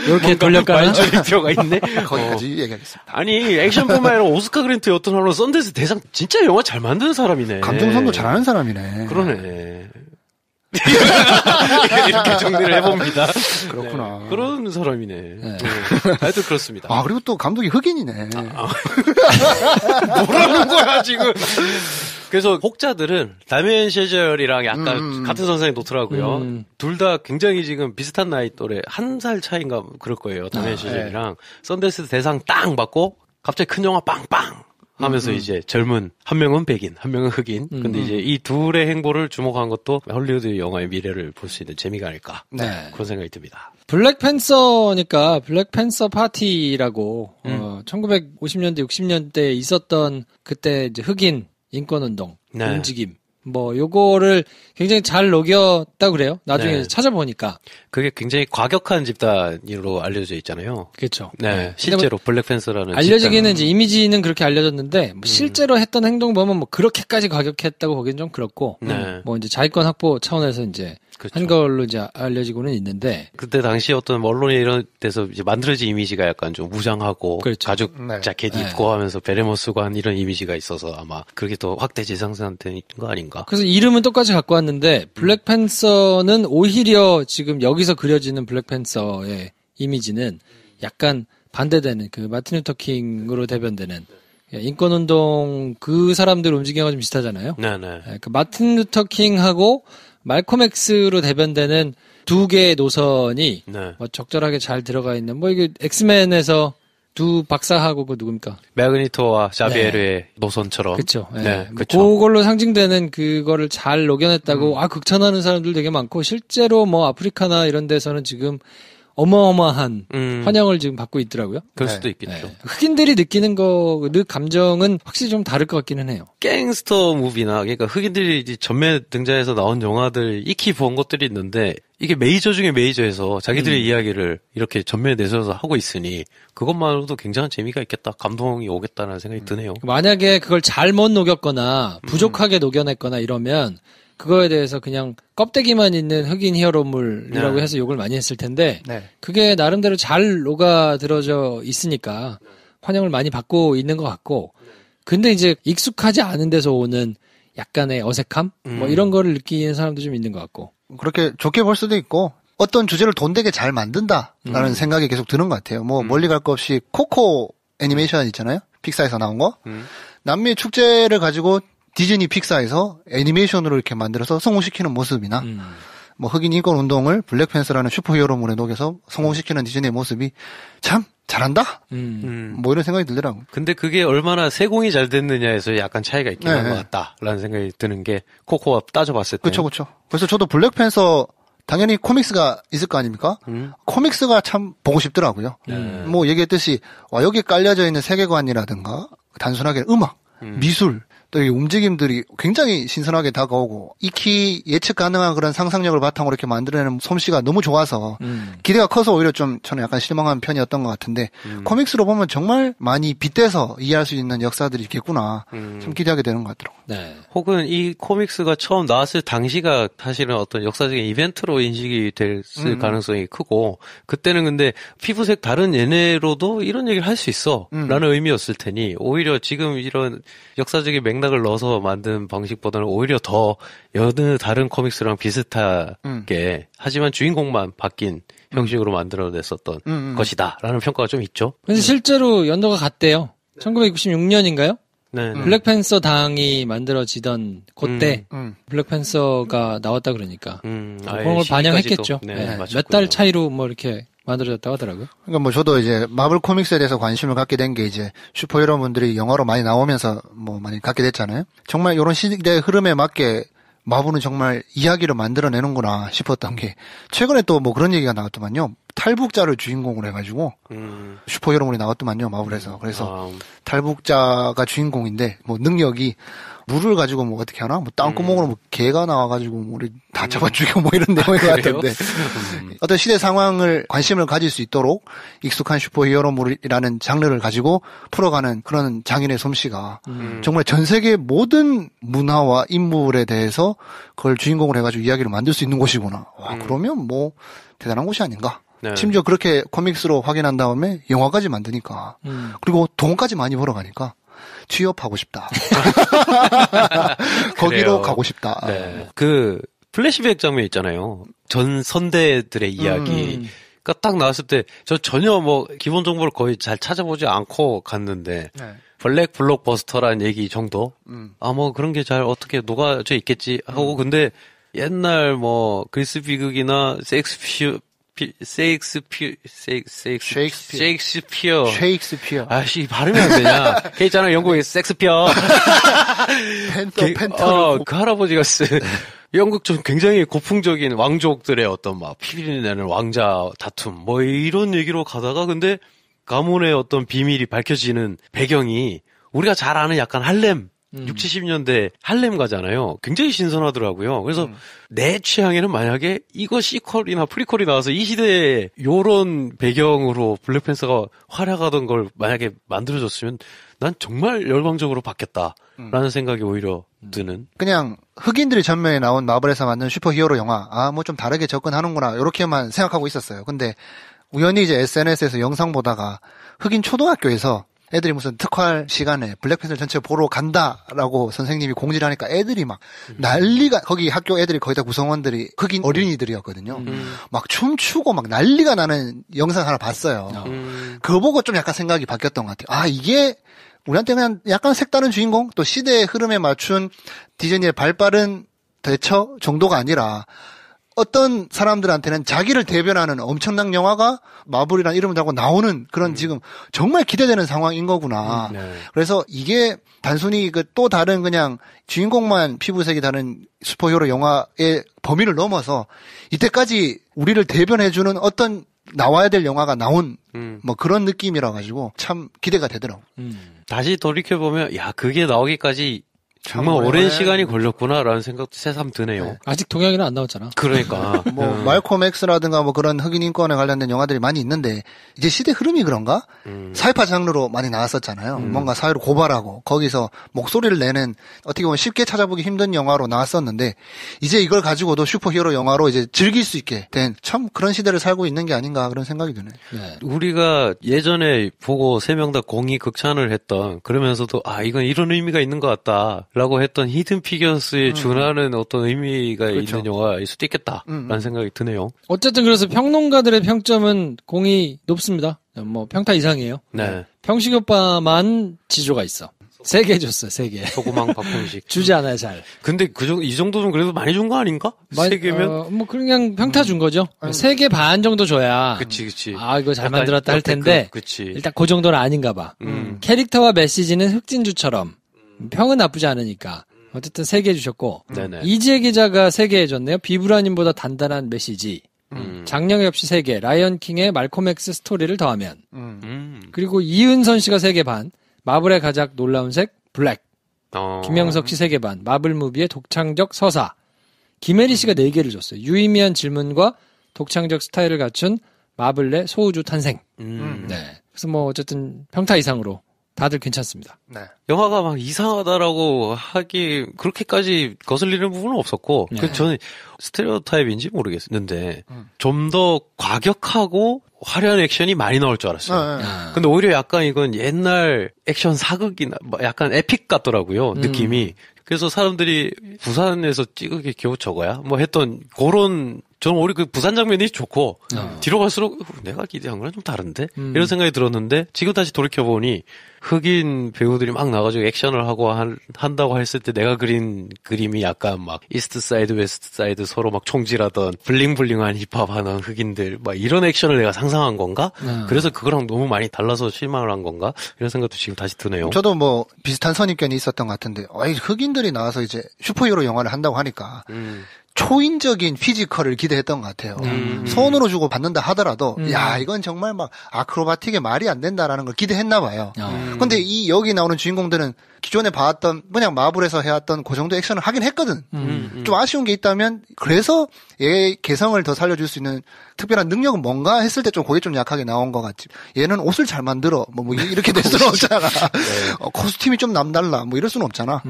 S1: 이렇게 돌려가나?
S2: 말줄일 필요가 있네.
S3: 거기까지 얘기하겠습니다.
S2: 아니 액션뿐만 아니라 오스카 그랜트의 어떤 하루 썬댄스 대상 진짜 영화 잘 만드는 사람이네.
S3: 감정선도 잘하는 사람이네.
S2: 그러네. 이렇게 정리를 해봅니다.
S3: 그렇구나.
S2: 네, 그런 사람이네. 네. 하여튼 그렇습니다.
S3: 그리고 또 감독이 흑인이네.
S2: 뭐라는 거야 지금. 그래서 혹자들은 다미안 셰젤이랑 약간 같은 선생이 놓더라고요. 둘 다 굉장히 지금 비슷한 나이 또래 1살 차인가 그럴 거예요. 다미안 셰젤이랑 썬댄스 대상 딱 받고 갑자기 큰 영화 빵빵 하면서 이제 젊은 한 명은 백인, 한 명은 흑인. 근데 이제 이 둘의 행보를 주목한 것도 홀리우드 영화의 미래를 볼 수 있는 재미가 아닐까.
S1: 네.
S2: 그런 생각이 듭니다.
S1: 블랙팬서니까 블랙팬서 파티라고 1950년대 60년대에 있었던 그때 이제 흑인 인권운동, 움직임, 요거를 굉장히 잘 녹였다고 그래요. 나중에 찾아보니까.
S2: 그게 굉장히 과격한 집단으로 알려져 있잖아요.
S1: 그렇죠.
S2: 네. 실제로 블랙팬서라는
S1: 알려지기는 이제 이미지는 그렇게 알려졌는데, 실제로 했던 행동 보면 그렇게까지 과격했다고 보기엔 좀 그렇고, 이제 자위권 확보 차원에서 이제 그렇죠. 한 걸로 이제 알려지고는 있는데.
S2: 그때 당시 어떤 언론에 이런 데서 이제 만들어진 이미지가 약간 좀 무장하고. 그렇죠. 가죽 자켓 입고 하면서 베레모 쓰고 한 이런 이미지가 있어서 아마 그게 더 확대 재생산된 거 아닌가.
S1: 그래서 이름은 똑같이 갖고 왔는데, 블랙팬서는 오히려 지금 여기서 그려지는 블랙팬서의 이미지는 약간 반대되는 그 마틴 루터 킹으로 대변되는 인권운동 그 사람들 움직임과 좀 비슷하잖아요.
S2: 네네.
S1: 그 마틴 루터 킹하고 말콤 X로 대변되는 두 개의 노선이 적절하게 잘 들어가 있는 이게 엑스맨에서 두 박사하고 그 누굽니까?
S2: 매그니토와 자비에르의 노선처럼.
S1: 그렇죠.
S2: 네,
S1: 그걸로 상징되는 그거를 잘 녹여냈다고 극찬하는 사람들 되게 많고 실제로 아프리카나 이런 데서는 지금 어마어마한 환영을 지금 받고 있더라고요.
S2: 그럴 수도 있겠죠.
S1: 네. 흑인들이 느끼는 그 감정은 확실히 좀 다를 것 같기는 해요.
S2: 갱스터 무비나 그러니까 흑인들이 이제 전면 등장해서 나온 영화들 익히 본 것들이 있는데 이게 메이저 중에 메이저에서 자기들의 이야기를 이렇게 전면에 내세워서 하고 있으니 그것만으로도 굉장한 재미가 있겠다. 감동이 오겠다는 생각이 드네요.
S1: 만약에 그걸 잘못 녹였거나 부족하게 녹여냈거나 이러면 그거에 대해서 그냥 껍데기만 있는 흑인 히어로물이라고 해서 욕을 많이 했을 텐데 그게 나름대로 잘 녹아들어져 있으니까 환영을 많이 받고 있는 것 같고 근데 이제 익숙하지 않은 데서 오는 약간의 어색함 뭐 이런 거를 느끼는 사람도 좀 있는 것 같고
S3: 그렇게 좋게 볼 수도 있고 어떤 주제를 돈 되게 잘 만든다라는 생각이 계속 드는 것 같아요. 뭐 멀리 갈 거 없이 코코 애니메이션 있잖아요. 픽사에서 나온 거. 남미의 축제를 가지고 디즈니 픽사에서 애니메이션으로 이렇게 만들어서 성공시키는 모습이나 뭐 흑인 인권 운동을 블랙팬서라는 슈퍼히어로물에 녹여서 성공시키는 디즈니의 모습이 참 잘한다? 뭐 이런 생각이 들더라고요.
S2: 근데 그게 얼마나 세공이 잘 됐느냐에서 약간 차이가 있긴 한 것 같다라는 생각이 드는 게 코코와 따져봤을 때.
S3: 그렇죠. 그래서 저도 블랙팬서 당연히 코믹스가 있을 거 아닙니까? 코믹스가 참 보고 싶더라고요. 뭐 얘기했듯이 여기 깔려져 있는 세계관이라든가 단순하게 음악, 미술 또 이 움직임들이 굉장히 신선하게 다가오고 익히 예측 가능한 그런 상상력을 바탕으로 이렇게 만들어내는 솜씨가 너무 좋아서 기대가 커서 오히려 좀 저는 약간 실망한 편이었던 것 같은데 코믹스로 보면 정말 많이 빗대서 이해할 수 있는 역사들이 있겠구나 좀 기대하게 되는 것 같더라고요.
S2: 네. 혹은 이 코믹스가 처음 나왔을 당시가 사실은 어떤 역사적인 이벤트로 인식이 됐을 가능성이 크고 그때는 근데 피부색 다른 얘네로도 이런 얘기를 할 수 있어 라는 의미였을 테니 오히려 지금 이런 역사적인 맥락을 넣어서 만든 방식보다는 오히려 더 여느 다른 코믹스랑 비슷하게 하지만 주인공만 바뀐 형식으로 만들어냈었던 것이다라는 평가가 좀 있죠.
S1: 근데 실제로 연도가 같대요. 1996년인가요?
S2: 네.
S1: 블랙팬서 당이 만들어지던 그때 블랙팬서가 나왔다 그러니까 그런 걸 반영했겠죠.
S2: 네,
S1: 몇 달 차이로 뭐 이렇게 만들어졌다고 하더라고요.
S3: 그러니까 뭐 저도 이제 마블 코믹스에 대해서 관심을 갖게 된 게 이제 슈퍼히어로 분들이 영화로 많이 나오면서 뭐 많이 갖게 됐잖아요. 정말 이런 시대의 흐름에 맞게 마블은 정말 이야기를 만들어내는구나 싶었던 게 최근에 또 뭐 그런 얘기가 나왔더만요. 탈북자를 주인공으로 해가지고 슈퍼히어로물이 나왔더만요. 마블에서. 그래서 탈북자가 주인공인데 뭐 능력이 물을 가지고 뭐 어떻게 하나? 뭐 땅구멍으로 뭐 개가 나와가지고 뭐 우리 다 잡아 죽이고 뭐 이런 내용인 것 같은데 어떤 시대 상황을 관심을 가질 수 있도록 익숙한 슈퍼히어로물이라는 장르를 가지고 풀어가는 그런 장인의 솜씨가 정말 전 세계 모든 문화와 인물에 대해서 그걸 주인공으로 해가지고 이야기를 만들 수 있는 곳이구나. 와, 그러면 뭐 대단한 곳이 아닌가. 네. 심지어 그렇게 코믹스로 확인한 다음에 영화까지 만드니까 그리고 돈까지 많이 벌어가니까 취업하고 싶다. 거기로 가고 싶다.
S2: 네. 그 플래시백 장면 있잖아요. 전 선대들의 이야기가 딱 나왔을 때 저 전혀 뭐 기본 정보를 거의 잘 찾아보지 않고 갔는데 블랙 블록버스터라는 얘기 정도? 뭐 그런 게 잘 어떻게 녹아져 있겠지 하고 근데 옛날 뭐 그리스 비극이나 셰익스피어. 아씨, 발음이 안 되냐. 걔 있잖아, 영국의 섹스피어.
S3: 펜터.
S2: 그 할아버지가 영국 좀 굉장히 고풍적인 왕족들의 어떤 막 피리 내는 왕자 다툼, 뭐 이런 얘기로 가다가 근데 가문의 어떤 비밀이 밝혀지는 배경이 우리가 잘 아는 약간 할렘. 60, 70년대 할렘 가잖아요. 굉장히 신선하더라고요. 그래서 내 취향에는 만약에 이거 시퀄이나 프리퀄이 나와서 이 시대에 요런 배경으로 블랙팬서가 활약하던 걸 만약에 만들어줬으면 난 정말 열광적으로 봤겠다라는 생각이 오히려 드는.
S3: 그냥 흑인들이 전면에 나온 마블에서 만든 슈퍼히어로 영화, 뭐 좀 다르게 접근하는구나 이렇게만 생각하고 있었어요. 근데 우연히 이제 SNS에서 영상 보다가 흑인 초등학교에서 애들이 무슨 특활 시간에 블랙팬서 전체 보러 간다라고 선생님이 공지를 하니까 애들이 막 난리가, 거기 학교 애들이 거의 다 구성원들이 흑인 어린이들이었거든요. 막 춤추고 막 난리가 나는 영상 하나 봤어요. 그거 보고 좀 약간 생각이 바뀌었던 것 같아요. 이게 우리한테 그냥 약간 색다른 주인공? 또 시대의 흐름에 맞춘 디즈니의 발빠른 대처 정도가 아니라 어떤 사람들한테는 자기를 대변하는 엄청난 영화가 마블이라는 이름을 달고 나오는 그런 지금 정말 기대되는 상황인 거구나. 그래서 이게 단순히 그 또 다른 그냥 주인공만 피부색이 다른 슈퍼히어로 영화의 범위를 넘어서 이때까지 우리를 대변해주는 어떤 나와야 될 영화가 나온 뭐 그런 느낌이라 가지고 참 기대가 되더라고.
S2: 다시 돌이켜보면 야 그게 나오기까지 정말 오랜 시간이 걸렸구나라는 생각도 새삼 드네요. 네.
S1: 아직 동양에는 안 나왔잖아.
S2: 그러니까.
S3: 뭐 말콤 X라든가 뭐 그런 흑인 인권에 관련된 영화들이 많이 있는데 이제 시대 흐름이 그런가? 사회파 장르로 많이 나왔었잖아요. 뭔가 사회를 고발하고 거기서 목소리를 내는 어떻게 보면 쉽게 찾아보기 힘든 영화로 나왔었는데 이제 이걸 가지고도 슈퍼히어로 영화로 이제 즐길 수 있게 된 참 그런 시대를 살고 있는 게 아닌가 그런 생각이 드네요.
S2: 네. 우리가 예전에 보고 3명 다 공이 극찬을 했던 그러면서도 아 이건 이런 의미가 있는 것 같다. 라고 했던 히든 피겨스에 준하는 어떤 의미가
S3: 그렇죠.
S2: 있는 영화일 수도 있겠다라는 생각이 드네요.
S1: 어쨌든 그래서 평론가들의 평점은 공이 높습니다. 뭐 평타 이상이에요.
S2: 네.
S1: 평식 오빠만 지조가 있어. 3개 줬어, 3개.
S2: 소구망 박평식.
S1: 주지 않아요, 잘.
S2: 근데 이 정도는 그래도 많이 준 거 아닌가? 3개면?
S1: 뭐 그냥 평타 준 거죠. 3개 반 정도 줘야.
S2: 그치.
S1: 아, 이거 잘 만들었다 할 텐데. 일단 그 정도는 아닌가 봐. 캐릭터와 메시지는 흑진주처럼. 평은 나쁘지 않으니까. 어쨌든 3개 주셨고.
S2: 네네.
S1: 이지혜 기자가 3개 해줬네요. 비브라님보다 단단한 메시지. 장영애 없이 3개. 라이언킹의 말콤 X 스토리를 더하면. 그리고 이은선 씨가 3개 반. 마블의 가장 놀라운 색 블랙. 김영석 씨 3개 반. 마블 무비의 독창적 서사. 김혜리 씨가 4개를 줬어요. 유의미한 질문과 독창적 스타일을 갖춘 마블 내 소우주 탄생. 네. 그래서 뭐 어쨌든 평타 이상으로 다들 괜찮습니다.
S3: 네.
S2: 영화가 막 이상하다라고 하기 그렇게까지 거슬리는 부분은 없었고
S1: 네.
S2: 저는 스테레오타입인지 모르겠는데 좀 더 과격하고 화려한 액션이 많이 나올 줄 알았어요.
S3: 네.
S2: 근데 오히려 약간 이건 옛날 액션 사극이나 약간 에픽 같더라고요. 느낌이. 그래서 사람들이 부산에서 찍으게 겨우 저거야? 뭐 했던 그런 저는 오히려 그 부산 장면이 좋고 뒤로 갈수록 내가 기대한 거랑 좀 다른데? 이런 생각이 들었는데 지금 다시 돌이켜보니 흑인 배우들이 막 나가지고 액션을 하고 한다고 했을 때 내가 그린 그림이 약간 막 이스트 사이드 웨스트 사이드 서로 막 총질하던 블링블링한 힙합하는 흑인들 막 이런 액션을 내가 상상한 건가? 그래서 그거랑 너무 많이 달라서 실망을 한 건가? 이런 생각도 지금 다시 드네요.
S3: 저도 뭐 비슷한 선입견이 있었던 것 같은데 흑인들이 나와서 이제 슈퍼히어로 영화를 한다고 하니까 초인적인 피지컬을 기대했던 것 같아요. 손으로 주고 받는다 하더라도 야 이건 정말 막 아크로바틱에 말이 안 된다라는 걸 기대했나 봐요. 근데 여기 나오는 주인공들은 기존에 봐왔던 그냥 마블에서 해왔던 그 정도 액션을 하긴 했거든. 좀 아쉬운 게 있다면 그래서 얘의 개성을 더 살려줄 수 있는 특별한 능력은 뭔가 했을 때 좀 그게 좀 약하게 나온 것 같지. 얘는 옷을 잘 만들어 뭐 이렇게 될 수는 없잖아. 네. 코스튬이 좀 남달라 뭐 이럴 수는 없잖아.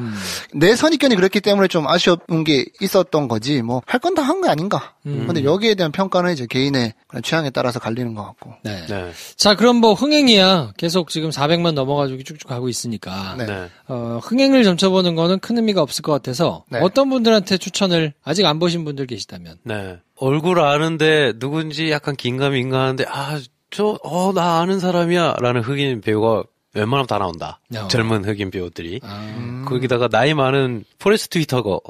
S3: 내 선입견이 그랬기 때문에 좀 아쉬운 게 있었던 거지 뭐 할 건 다 한 거 아닌가. 근데 여기에 대한 평가는 이제 개인의 취향에 따라서 갈리는 것 같고.
S1: 네. 네. 자 그럼 뭐 흥행이야 계속 지금 400만 넘어가지고 쭉쭉 가고 있으니까.
S3: 네.
S1: 흥행을 점쳐보는 거는 큰 의미가 없을 것 같아서
S3: 네.
S1: 어떤 분들한테 추천을 아직 안 보신 분들 계시다면.
S2: 네. 얼굴 아는데 누군지 약간 긴가민가하는데 나 아는 사람이야 라는 흑인 배우가 웬만하면 다 나온다. 젊은 흑인 배우들이. 거기다가 나이 많은 포레스트 휘터거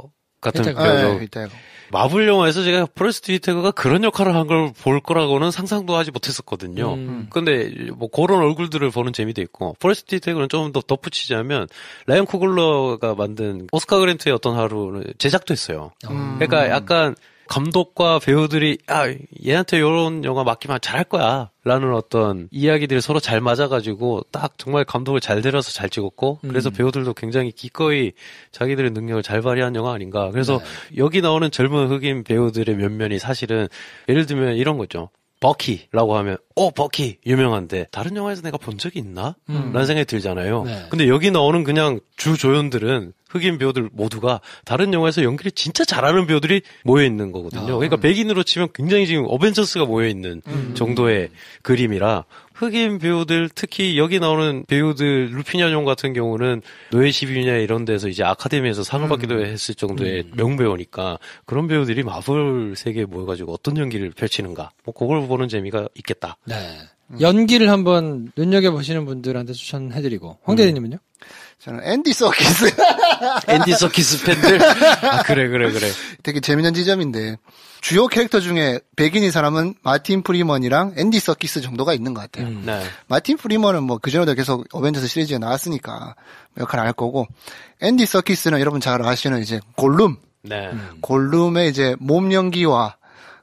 S2: 같은 배우도. 마블 영화에서 제가 포레스트 휘터거가 그런 역할을 한 걸 볼 거라고는 상상도 하지 못했었거든요. 근데 뭐 그런 얼굴들을 보는 재미도 있고 포레스트 휘터거는 좀 더 덧붙이자면 라이언 쿠글러가 만든 오스카 그랜트의 어떤 하루는 제작도 했어요. 그러니까 약간 감독과 배우들이 얘한테 이런 영화 맡기면 잘할 거야 라는 어떤 이야기들이 서로 잘 맞아가지고 딱 정말 감독을 잘 데려서 잘 찍었고 그래서 배우들도 굉장히 기꺼이 자기들의 능력을 잘 발휘한 영화 아닌가. 그래서 여기 나오는 젊은 흑인 배우들의 면면이 사실은 예를 들면 이런 거죠. 버키라고 하면 버키 유명한데 다른 영화에서 내가 본 적이 있나? 라는 생각이 들잖아요. 네. 근데 여기 나오는 그냥 주 조연들은 흑인 배우들 모두가 다른 영화에서 연기를 진짜 잘하는 배우들이 모여있는 거거든요. 그러니까 백인으로 치면 굉장히 지금 어벤져스가 모여있는 정도의 그림이라 흑인 배우들 특히 여기 나오는 배우들 루피냐뇽 같은 경우는 노예 12냐 이런 데서 이제 아카데미에서 상을 받기도 했을 정도의 명배우니까 그런 배우들이 마블 세계에 모여가지고 어떤 연기를 펼치는가 뭐 그걸 보는 재미가 있겠다.
S1: 네. 연기를 한번 눈여겨보시는 분들한테 추천해드리고 황 대리님은요?
S3: 저는 앤디 서키스.
S2: 앤디 서키스 팬들? 그래.
S3: 되게 재밌는 지점인데 주요 캐릭터 중에 백인인 사람은 마틴 프리먼이랑 앤디 서키스 정도가 있는 것 같아요.
S2: 네.
S3: 마틴 프리먼은 뭐 그전에도 계속 어벤져스 시리즈에 나왔으니까 역할을 할 거고 앤디 서키스는 여러분 잘 아시는 이제 골룸.
S2: 네.
S3: 골룸의 이제 몸 연기와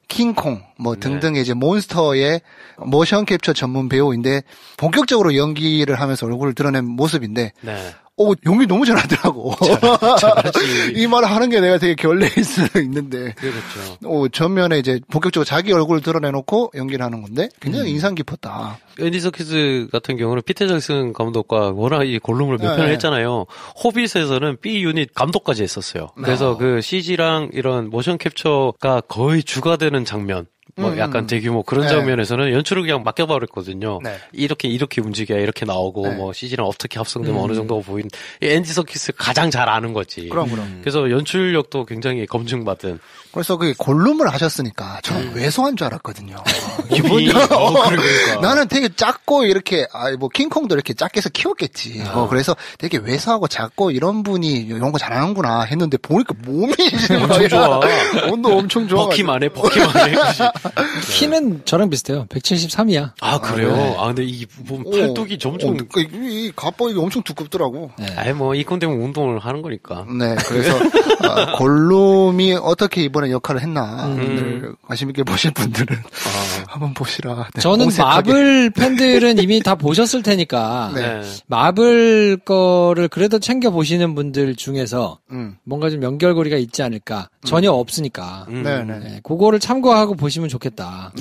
S3: 킹콩 뭐 등등의 이제 몬스터의 모션 캡처 전문 배우인데 본격적으로 연기를 하면서 얼굴을 드러낸 모습인데 연기 너무 잘하더라고. 이 말을 하는 게 내가 되게 결례일 수는 있는데.
S2: 그렇죠.
S3: 전면에 이제 본격적으로 자기 얼굴을 드러내놓고 연기를 하는 건데 굉장히 인상 깊었다.
S2: 앤디 서키스 같은 경우는 피터 잭슨 감독과 워낙 이 골룸을 몇 편을 했잖아요. 호빗에서는 B 유닛 감독까지 했었어요. 그래서 그 CG랑 이런 모션 캡처가 거의 주가 되는 장면. 뭐 약간 대규모 그런 장면에서는 연출을 그냥 맡겨버렸거든요. 이렇게 움직여야 이렇게 나오고 뭐 CG랑 어떻게 합성되면 어느 정도가 보이는 앤디 서키스 가장 잘 아는 거지.
S3: 그럼.
S2: 그래서 연출력도 굉장히 검증받은.
S3: 그래서 그 골룸을 하셨으니까 저는 왜소한 줄 알았거든요.
S2: 기분이 그러니까.
S3: 나는 되게 작고 이렇게 뭐 킹콩도 이렇게 작게 해서 키웠겠지. 그래서 되게 왜소하고 작고 이런 분이 이런 거 잘하는구나 했는데 보니까 몸이
S2: 엄청 좋아.
S3: 몸도 엄청 좋아.
S2: 버키만 해.
S1: 키는 저랑 비슷해요. 173이야.
S2: 아, 그래요? 근데 이 팔뚝이 점점.
S3: 이 갑바가 엄청 두껍더라고.
S2: 아이, 뭐, 이건 때문에 운동을 하는 거니까.
S3: 네, 그래서, 골룸이 어떻게 이번에 역할을 했나, 관심있게 보실 분들은, 한번 보시라. 네,
S1: 저는
S3: 공색하게.
S1: 마블 팬들은 이미 다 보셨을 테니까, 마블 거를 그래도 챙겨보시는 분들 중에서, 뭔가 좀 연결고리가 있지 않을까. 전혀 없으니까. 네, 그거를 참고하고 보시면 좋겠다.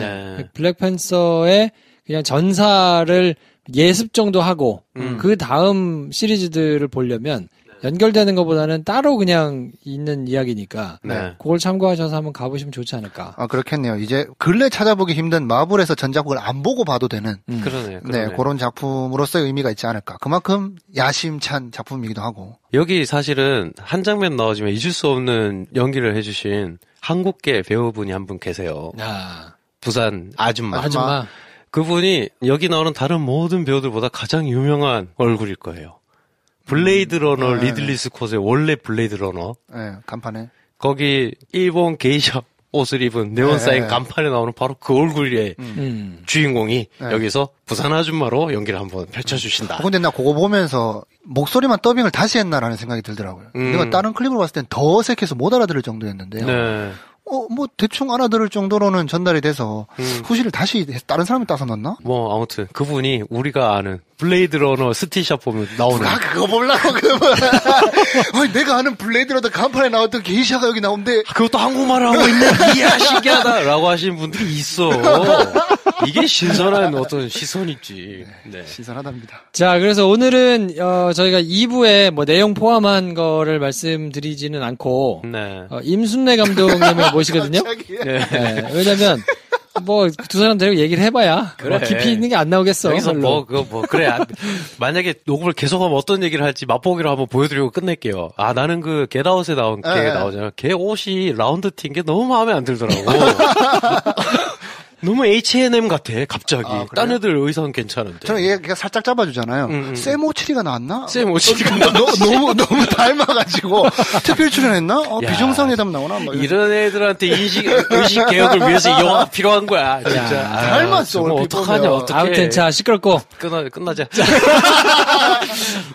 S1: 블랙팬서의 그냥 전사를 예습 정도 하고 그 다음 시리즈들을 보려면 연결되는 것보다는 따로 그냥 있는 이야기니까 그걸 참고하셔서 한번 가보시면 좋지 않을까.
S3: 그렇겠네요. 이제 근래 찾아보기 힘든 마블에서 전작품을 안 보고 봐도 되는
S2: 그러네요.
S3: 네, 그런 작품으로서의 의미가 있지 않을까. 그만큼 야심찬 작품이기도 하고.
S2: 여기 사실은 한 장면 나오지만 잊을 수 없는 연기를 해주신 한국계 배우분이 한 분 계세요. 부산 아줌마. 그분이 여기 나오는 다른 모든 배우들보다 가장 유명한 얼굴일 거예요. 블레이드 러너 리들리 스콧의 원래 블레이드 러너.
S3: 네, 간판에.
S2: 거기 일본 게이샤 옷을 입은 네온 사인 간판에 나오는 바로 그 얼굴의 주인공이 여기서 부산 아줌마로 연기를 한번 펼쳐주신다.
S3: 근데 나 그거 보면서 목소리만 더빙을 다시 했나라는 생각이 들더라고요. 내가 다른 클립으로 봤을 땐 더 어색해서 못 알아들을 정도였는데요. 뭐 대충 알아들을 정도로는 전달이 돼서 후시를 다시 다른 사람이 따서 넣었나?
S2: 뭐 아무튼 그분이 우리가 아는 블레이드 러너 스티샷 보면 나오는.
S3: 누가 그거 보려고 그러면 아니 내가 아는 블레이드 러너 간판에 나왔던 게이샤가 여기 나온대.
S2: 그것도 한국말을 하고 있네. 이야 신기하다라고 하시는 분들이 있어. 이게 신선한 어떤 시선이지. 네.
S3: 신선하답니다.
S1: 자, 그래서 오늘은 저희가 2부에 뭐 내용 포함한 거를 말씀드리지는 않고 임순례 감독님을 모시거든요. 네, 왜냐면 뭐 두 사람 데리고 얘기를 해봐야 그래. 깊이 있는 게 안 나오겠어.
S2: 여기서 그래. 만약에 녹음을 계속하면 어떤 얘기를 할지 맛보기로 한번 보여드리고 끝낼게요. 나는 그 겟아웃에 나온 걔 나오잖아요. 걔 옷이 라운드 튄 게 너무 마음에 안 들더라고. 너무 H&M 같아, 갑자기. 딴 애들 의상은 괜찮은데.
S3: 저는 얘가 살짝 잡아주잖아요. 샘 오칠이가 나왔나?
S2: 샘 오칠이가
S3: 너무 닮아가지고. 특별 출연했나? 비정상회담 나오나?
S2: 이런 애들한테 의식 개혁을 위해서 이 영화가 필요한 거야, 진짜.
S3: 닮았어,
S2: 어떡하냐, 어떡해.
S1: 아무튼, 자, 시끄럽고.
S2: 끝나자.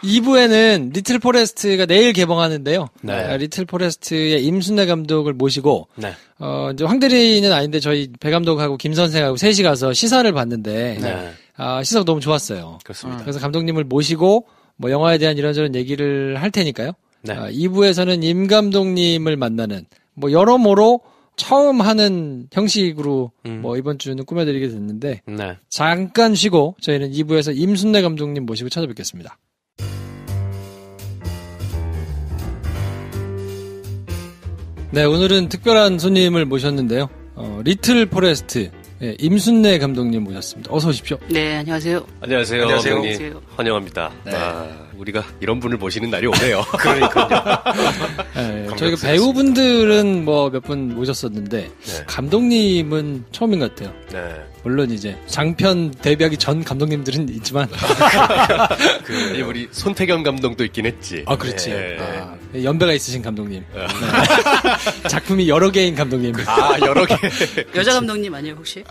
S1: 2부에는 리틀 포레스트가 내일 개봉하는데요.
S2: 네.
S1: 리틀 포레스트의 임순례 감독을 모시고. 이제 황대리는 아닌데 저희 배 감독하고 김 선생하고 셋이 가서 시사를 봤는데 시사가 너무 좋았어요.
S2: 그렇습니다.
S1: 그래서 감독님을 모시고 뭐 영화에 대한 이런저런 얘기를 할 테니까요. 2부에서는 임 감독님을 만나는 뭐 여러모로 처음 하는 형식으로 뭐 이번 주는 꾸며드리게 됐는데 잠깐 쉬고 저희는 2부에서 임순례 감독님 모시고 찾아뵙겠습니다. 네, 오늘은 특별한 손님을 모셨는데요. 리틀 포레스트 임순례 감독님 모셨습니다. 어서 오십시오.
S5: 네, 안녕하세요.
S6: 안녕하세요. 감독님. 환영합니다.
S1: 네.
S6: 우리가 이런 분을 모시는 날이 오네요.
S2: 그러니까요.
S1: 네, 저희가 배우분들은 뭐 몇 분 모셨었는데 감독님은 처음인 것 같아요. 물론 이제 장편 데뷔하기 전 감독님들은 있지만
S6: 우리 손태경 감독도 있긴 했지.
S1: 그렇지. 연배가 있으신 감독님. 작품이 여러 개인 감독님.
S6: 여러 개.
S5: 여자 감독님 아니에요 혹시?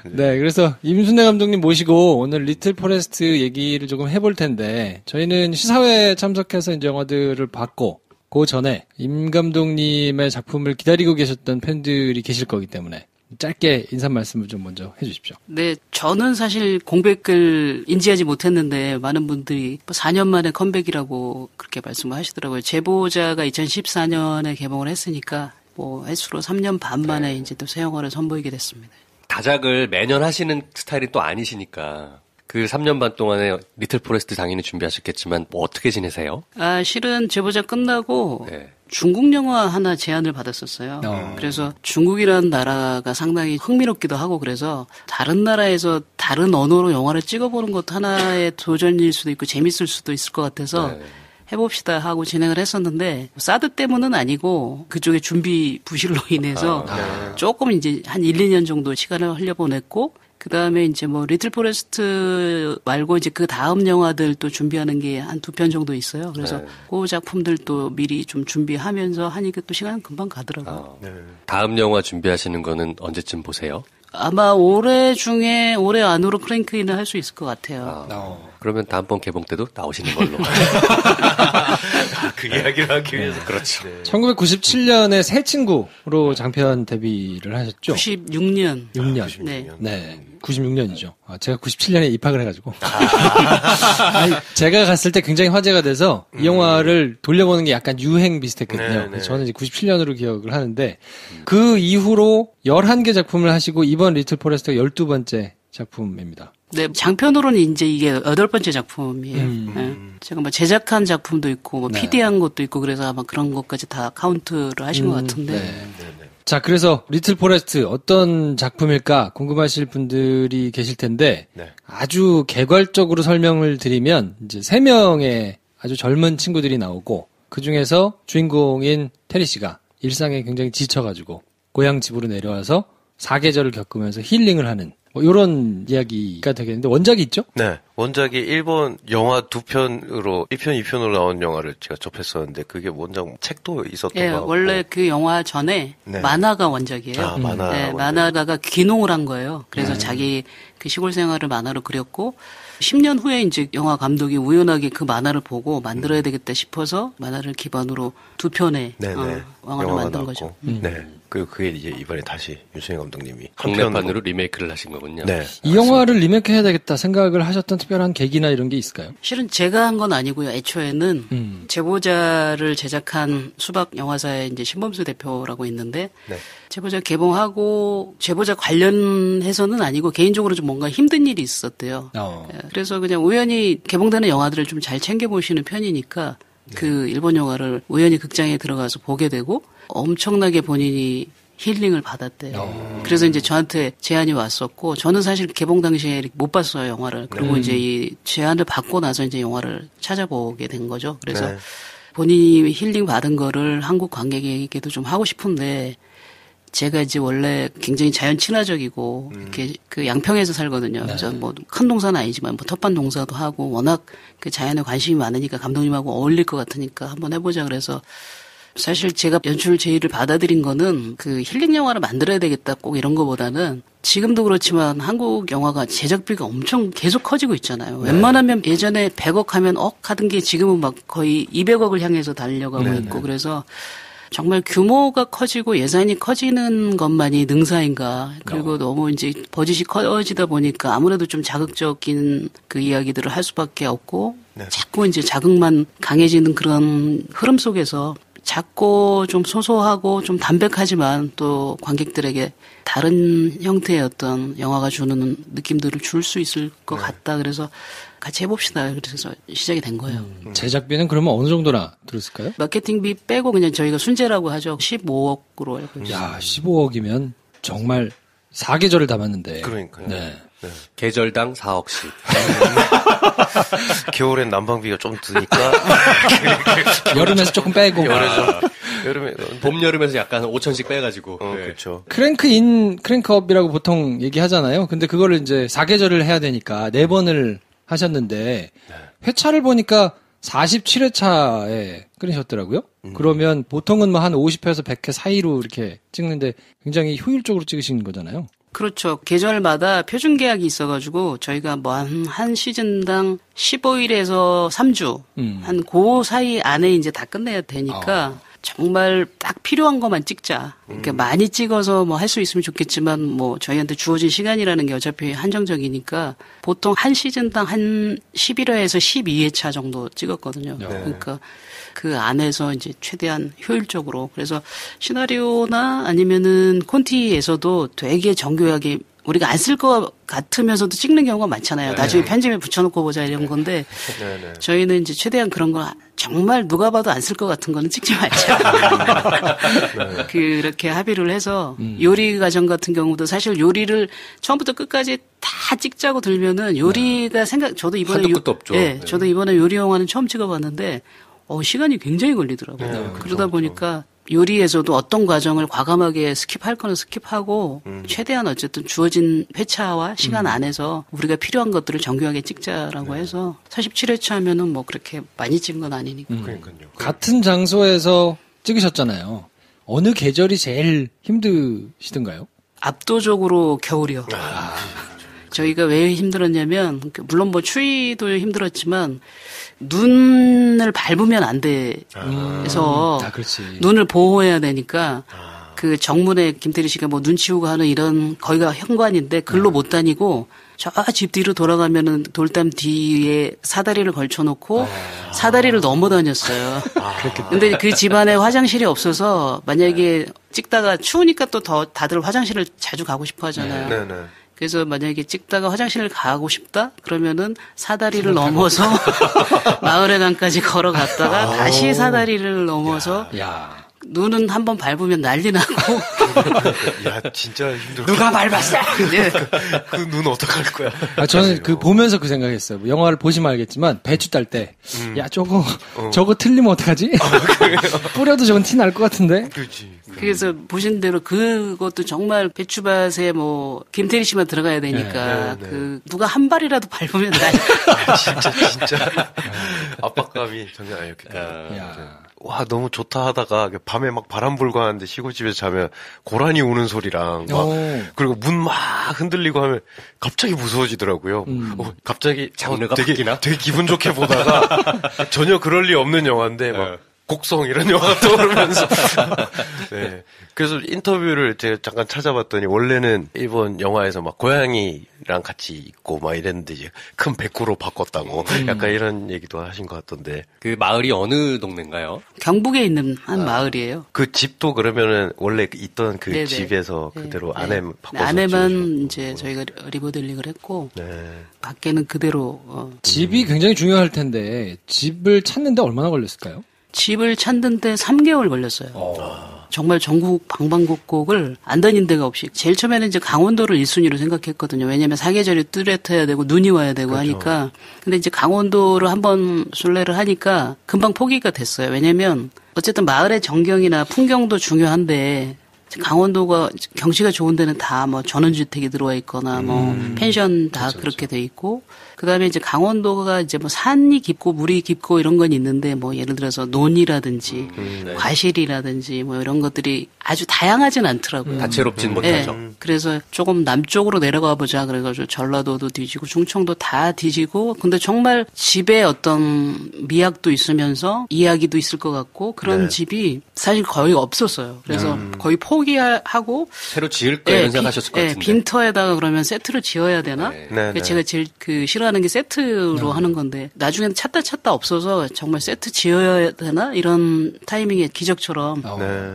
S1: 네, 그래서 임순례 감독님 모시고 오늘 리틀 포레스트 얘기를 조금 해볼 텐데 저희는 시사회에 참석해서 이제 영화들을 봤고 그 전에 임 감독님의 작품을 기다리고 계셨던 팬들이 계실 거기 때문에 짧게 인사 말씀을 좀 먼저 해주십시오.
S5: 네, 저는 사실 공백을 인지하지 못했는데 많은 분들이 4년 만에 컴백이라고 그렇게 말씀을 하시더라고요. 제보자가 2014년에 개봉을 했으니까 뭐 횟수로 3년 반 만에 이제 또 새 영화를 선보이게 됐습니다.
S6: 다작을 매년 하시는 스타일이 또 아니시니까 그 3년 반 동안에 리틀 포레스트 당연히 준비하셨겠지만 뭐 어떻게 지내세요?
S5: 실은 제보자 끝나고 중국 영화 하나 제안을 받았었어요. 그래서 중국이라는 나라가 상당히 흥미롭기도 하고 그래서 다른 나라에서 다른 언어로 영화를 찍어보는 것도 하나의 도전일 수도 있고 재밌을 수도 있을 것 같아서 해봅시다 하고 진행을 했었는데 사드 때문은 아니고 그쪽의 준비 부실로 인해서 조금 이제 한 1, 2년 정도 시간을 흘려보냈고 그 다음에 이제 뭐 리틀 포레스트 말고 이제 그 다음 영화들 또 준비하는 게 한 2편 정도 있어요. 그래서 그 작품들 또 미리 좀 준비하면서 하니까 또 시간은 금방 가더라고요.
S6: 다음 영화 준비하시는 거는 언제쯤 보세요?
S5: 아마 올해 안으로 크랭크인을 할 수 있을 것 같아요.
S6: 그러면 다음번 개봉 때도 나오시는 걸로. 그 이야기를 하기 위해서. 그렇죠.
S1: 1997년에 새 친구로 장편 데뷔를 하셨죠?
S5: 96년.
S1: 6년.
S5: 네.
S1: 96년이죠. 제가 97년에 입학을 해가지고. 아니, 제가 갔을 때 굉장히 화제가 돼서 이 영화를 돌려보는 게 약간 유행 비슷했거든요. 그래서 저는 이제 97년으로 기억을 하는데 그 이후로 11개 작품을 하시고 이번 리틀 포레스트가 12번째 작품입니다.
S5: 네, 장편으로는 이제 이게 8번째 작품이에요. 네. 제가 뭐 제작한 작품도 있고, 뭐 PD한 것도 있고, 그래서 아마 그런 것까지 다 카운트를 하신 것 같은데.
S1: 자, 그래서 리틀 포레스트 어떤 작품일까 궁금하실 분들이 계실 텐데 아주 개괄적으로 설명을 드리면 이제 3명의 아주 젊은 친구들이 나오고 그 중에서 주인공인 테리 씨가 일상에 굉장히 지쳐가지고 고향 집으로 내려와서 사계절을 겪으면서 힐링을 하는 뭐 이런 이야기가 되겠는데 원작이 있죠?
S7: 네. 원작이 일본 영화 2편으로 1편, 2편으로 나온 영화를 제가 접했었는데 그게 원작 책도 있었던 거 같고.
S5: 원래 그 영화 전에 만화가 원작이에요. 만화가가 귀농을 한 거예요. 그래서 자기 그 시골 생활을 만화로 그렸고 10년 후에 이제 영화 감독이 우연하게 그 만화를 보고 만들어야 되겠다 싶어서 만화를 기반으로 2편의 영화를 만든 거죠.
S7: 네. 그리고 그게 이제 이번에 다시 윤수영 감독님이
S6: 국내판으로 리메이크를 하신 거군요.
S7: 네.
S1: 이 영화를 리메이크해야 되겠다 생각을 하셨던 특별한 계기나 이런 게 있을까요?
S5: 실은 제가 한 건 아니고요. 애초에는 제보자를 제작한 수박 영화사의 이제 신범수 대표라고 있는데 제보자 개봉하고 제보자 관련해서는 아니고 개인적으로 좀 뭔가 힘든 일이 있었대요. 그래서 그냥 우연히 개봉되는 영화들을 좀 잘 챙겨보시는 편이니까 그 일본 영화를 우연히 극장에 들어가서 보게 되고 엄청나게 본인이 힐링을 받았대요. 그래서 이제 저한테 제안이 왔었고 저는 사실 개봉 당시에 못 봤어요, 영화를. 그리고 이제 이 제안을 받고 나서 이제 영화를 찾아보게 된 거죠. 그래서 본인이 힐링 받은 거를 한국 관객에게도 좀 하고 싶은데 제가 이제 원래 굉장히 자연 친화적이고 이렇게 그 양평에서 살거든요. 그래서 뭐 큰 동사는 아니지만 뭐 텃밭 농사도 하고 워낙 그 자연에 관심이 많으니까 감독님하고 어울릴 것 같으니까 한번 해보자 그래서 사실 제가 연출 제의를 받아들인 거는 그 힐링 영화를 만들어야 되겠다 꼭 이런 거보다는 지금도 그렇지만 한국 영화가 제작비가 엄청 계속 커지고 있잖아요. 웬만하면 예전에 100억 하면 하던 게 지금은 막 거의 200억을 향해서 달려가고 있고 그래서 정말 규모가 커지고 예산이 커지는 것만이 능사인가. 그리고 너무 이제 버짓이 커지다 보니까 아무래도 좀 자극적인 그 이야기들을 할 수밖에 없고 자꾸 이제 자극만 강해지는 그런 흐름 속에서 작고 좀 소소하고 좀 담백하지만 또 관객들에게 다른 형태의 어떤 영화가 주는 느낌들을 줄 수 있을 것 같다. 그래서 같이 해봅시다. 그래서 시작이 된 거예요.
S1: 제작비는 그러면 어느 정도나 들었을까요?
S5: 마케팅비 빼고 그냥 저희가 순제라고 하죠. 15억으로 알고 있어요.
S1: 야, 15억이면 정말 4계절을 담았는데.
S7: 그러니까요.
S1: 네.
S6: 계절당 4억씩.
S7: 겨울엔 난방비가 좀 드니까
S1: 여름에서 조금 빼고.
S7: 여름에
S6: 봄 여름에서 약간 5천씩 빼가지고.
S7: 그렇죠.
S1: 크랭크인, 크랭크업이라고 보통 얘기하잖아요. 근데 그거를 이제 4계절을 해야 되니까 4번을 하셨는데 회차를 보니까 47회차에 끊으셨더라고요. 그러면 보통은 뭐 한 50회에서 100회 사이로 이렇게 찍는데 굉장히 효율적으로 찍으신 거잖아요.
S5: 그렇죠. 계절마다 표준 계약이 있어가지고 저희가 뭐 한 시즌당 15일에서 3주 한 그 사이 안에 이제 다 끝내야 되니까 정말 딱 필요한 것만 찍자. 그러니까 많이 찍어서 뭐 할 수 있으면 좋겠지만 뭐 저희한테 주어진 시간이라는 게 어차피 한정적이니까 보통 한 시즌당 한 11회에서 12회차 정도 찍었거든요. 네. 그러니까 그 안에서 이제 최대한 효율적으로. 그래서 시나리오나 아니면은 콘티에서도 되게 정교하게 우리가 안 쓸 것 같으면서도 찍는 경우가 많잖아요.
S6: 네.
S5: 나중에 편집에 붙여놓고 보자 이런 건데
S6: 네.
S5: 저희는 이제 최대한 그런 거 정말 누가 봐도 안 쓸 것 같은 거는 찍지 말자.
S6: 네.
S5: 그렇게 합의를 해서 요리 과정 같은 경우도 사실 요리를 처음부터 끝까지 다 찍자고 들면은 요리가 저도 이번에
S6: 한도 끝도 없죠.
S5: 네, 저도 이번에 요리 영화는 처음 찍어봤는데 시간이 굉장히 걸리더라고요. 그러다 보니까 요리에서도 어떤 과정을 과감하게 스킵할 거는 스킵하고 최대한 어쨌든 주어진 회차와 시간 안에서 우리가 필요한 것들을 정교하게 찍자라고 해서 47회차 하면은 뭐 그렇게 많이 찍은 건 아니니까.
S6: 그러니까요.
S1: 같은 장소에서 찍으셨잖아요. 어느 계절이 제일 힘드시던가요?
S5: 압도적으로 겨울이요. 저희가 왜 힘들었냐면 물론 뭐 추위도 힘들었지만 눈을 밟으면 안 돼서 눈을 보호해야 되니까 그 정문에 김태리 씨가 뭐 눈 치우고 하는 이런 거기가 현관인데 글로 못 다니고 저 집 뒤로 돌아가면은 돌담 뒤에 사다리를 걸쳐놓고 사다리를 넘어 다녔어요. 근데 그 집안에 화장실이 없어서 만약에 찍다가 추우니까 또 더 다들 화장실을 자주 가고 싶어 하잖아요.
S6: 네네.
S5: 그래서 만약에 찍다가 화장실을 가고 싶다? 그러면은 사다리를 넘어서 마을회관까지 걸어갔다가 다시 사다리를 넘어서 눈은 한번 밟으면 난리 나고.
S7: 야, 진짜 힘들어.
S5: 누가 밟았어? 네.
S7: 그 눈 어떡할 거야?
S1: 저는 그 보면서 그 생각했어요. 영화를 보시면 알겠지만 배추 딸 때, 야 저거 틀리면 어떡하지? 뿌려도 저건 티 날 것 같은데.
S7: 그렇지.
S5: 그래서 보신 대로 그것도 정말 배추밭에 뭐 김태리 씨만 들어가야 되니까 그 누가 한 발이라도 밟으면
S7: 진짜 압박감이 장난 아니었겠다. 와 너무 좋다 하다가 밤에 막 바람 불고 하는데 시골집에서 자면 고라니 우는 소리랑 막 그리고 문 막 흔들리고 하면 갑자기 무서워지더라고요. 갑자기
S6: 장르가
S7: 되게 기분 좋게 보다가 전혀 그럴 리 없는 영화인데 막 곡성 이런 영화가 떠오르면서 네. 그래서 인터뷰를 제가 잠깐 찾아봤더니 원래는 일본 영화에서 막 고양이랑 같이 있고 막 이랬는데 이제 큰 백구로 바꿨다고 약간 이런 얘기도 하신 것 같던데.
S6: 그 마을이 어느 동네인가요?
S5: 경북에 있는 한 마을이에요.
S7: 그 집도 그러면은 원래 있던 그 네네. 집에서 그대로 안에 바꿔서
S5: 안에만 이제 저희가 리모델링을 했고 밖에는 그대로
S1: 집이 굉장히 중요할 텐데 집을 찾는데 얼마나 걸렸을까요?
S5: 집을 찾는데 3개월 걸렸어요. 정말 전국 방방곡곡을 안 다닌 데가 없이 제일 처음에는 이제 강원도를 1순위로 생각했거든요. 왜냐하면 사계절이 뚜렷해야 되고 눈이 와야 되고 그렇죠. 하니까. 근데 이제 강원도를 한번 순례를 하니까 금방 포기가 됐어요. 왜냐하면 어쨌든 마을의 전경이나 풍경도 중요한데 강원도가 경치가 좋은 데는 다 뭐 전원주택이 들어와 있거나 뭐 펜션 다 그렇죠, 그렇게 돼 있고 그다음에 이제 강원도가 이제 뭐 산이 깊고 물이 깊고 이런 건 있는데 뭐 예를 들어서 논이라든지 과실이라든지 뭐 이런 것들이 아주 다양하진 않더라고요.
S6: 다채롭진 못하죠.
S5: 그래서 조금 남쪽으로 내려가 보자 그래가지고 전라도도 뒤지고 충청도 다 뒤지고 근데 정말 집에 어떤 미학도 있으면서 이야기도 있을 것 같고 그런 집이 사실 거의 없었어요. 그래서 거의 포기하고
S6: 새로 지을까 이런 생각하셨을 것 같은데.
S5: 빈터에다가 그러면 세트를 지어야 되나? 제가 제일 싫어하는 게 세트로 하는 건데 나중에는 찾다 없어서 정말 세트 지어야 되나? 이런 타이밍에 기적처럼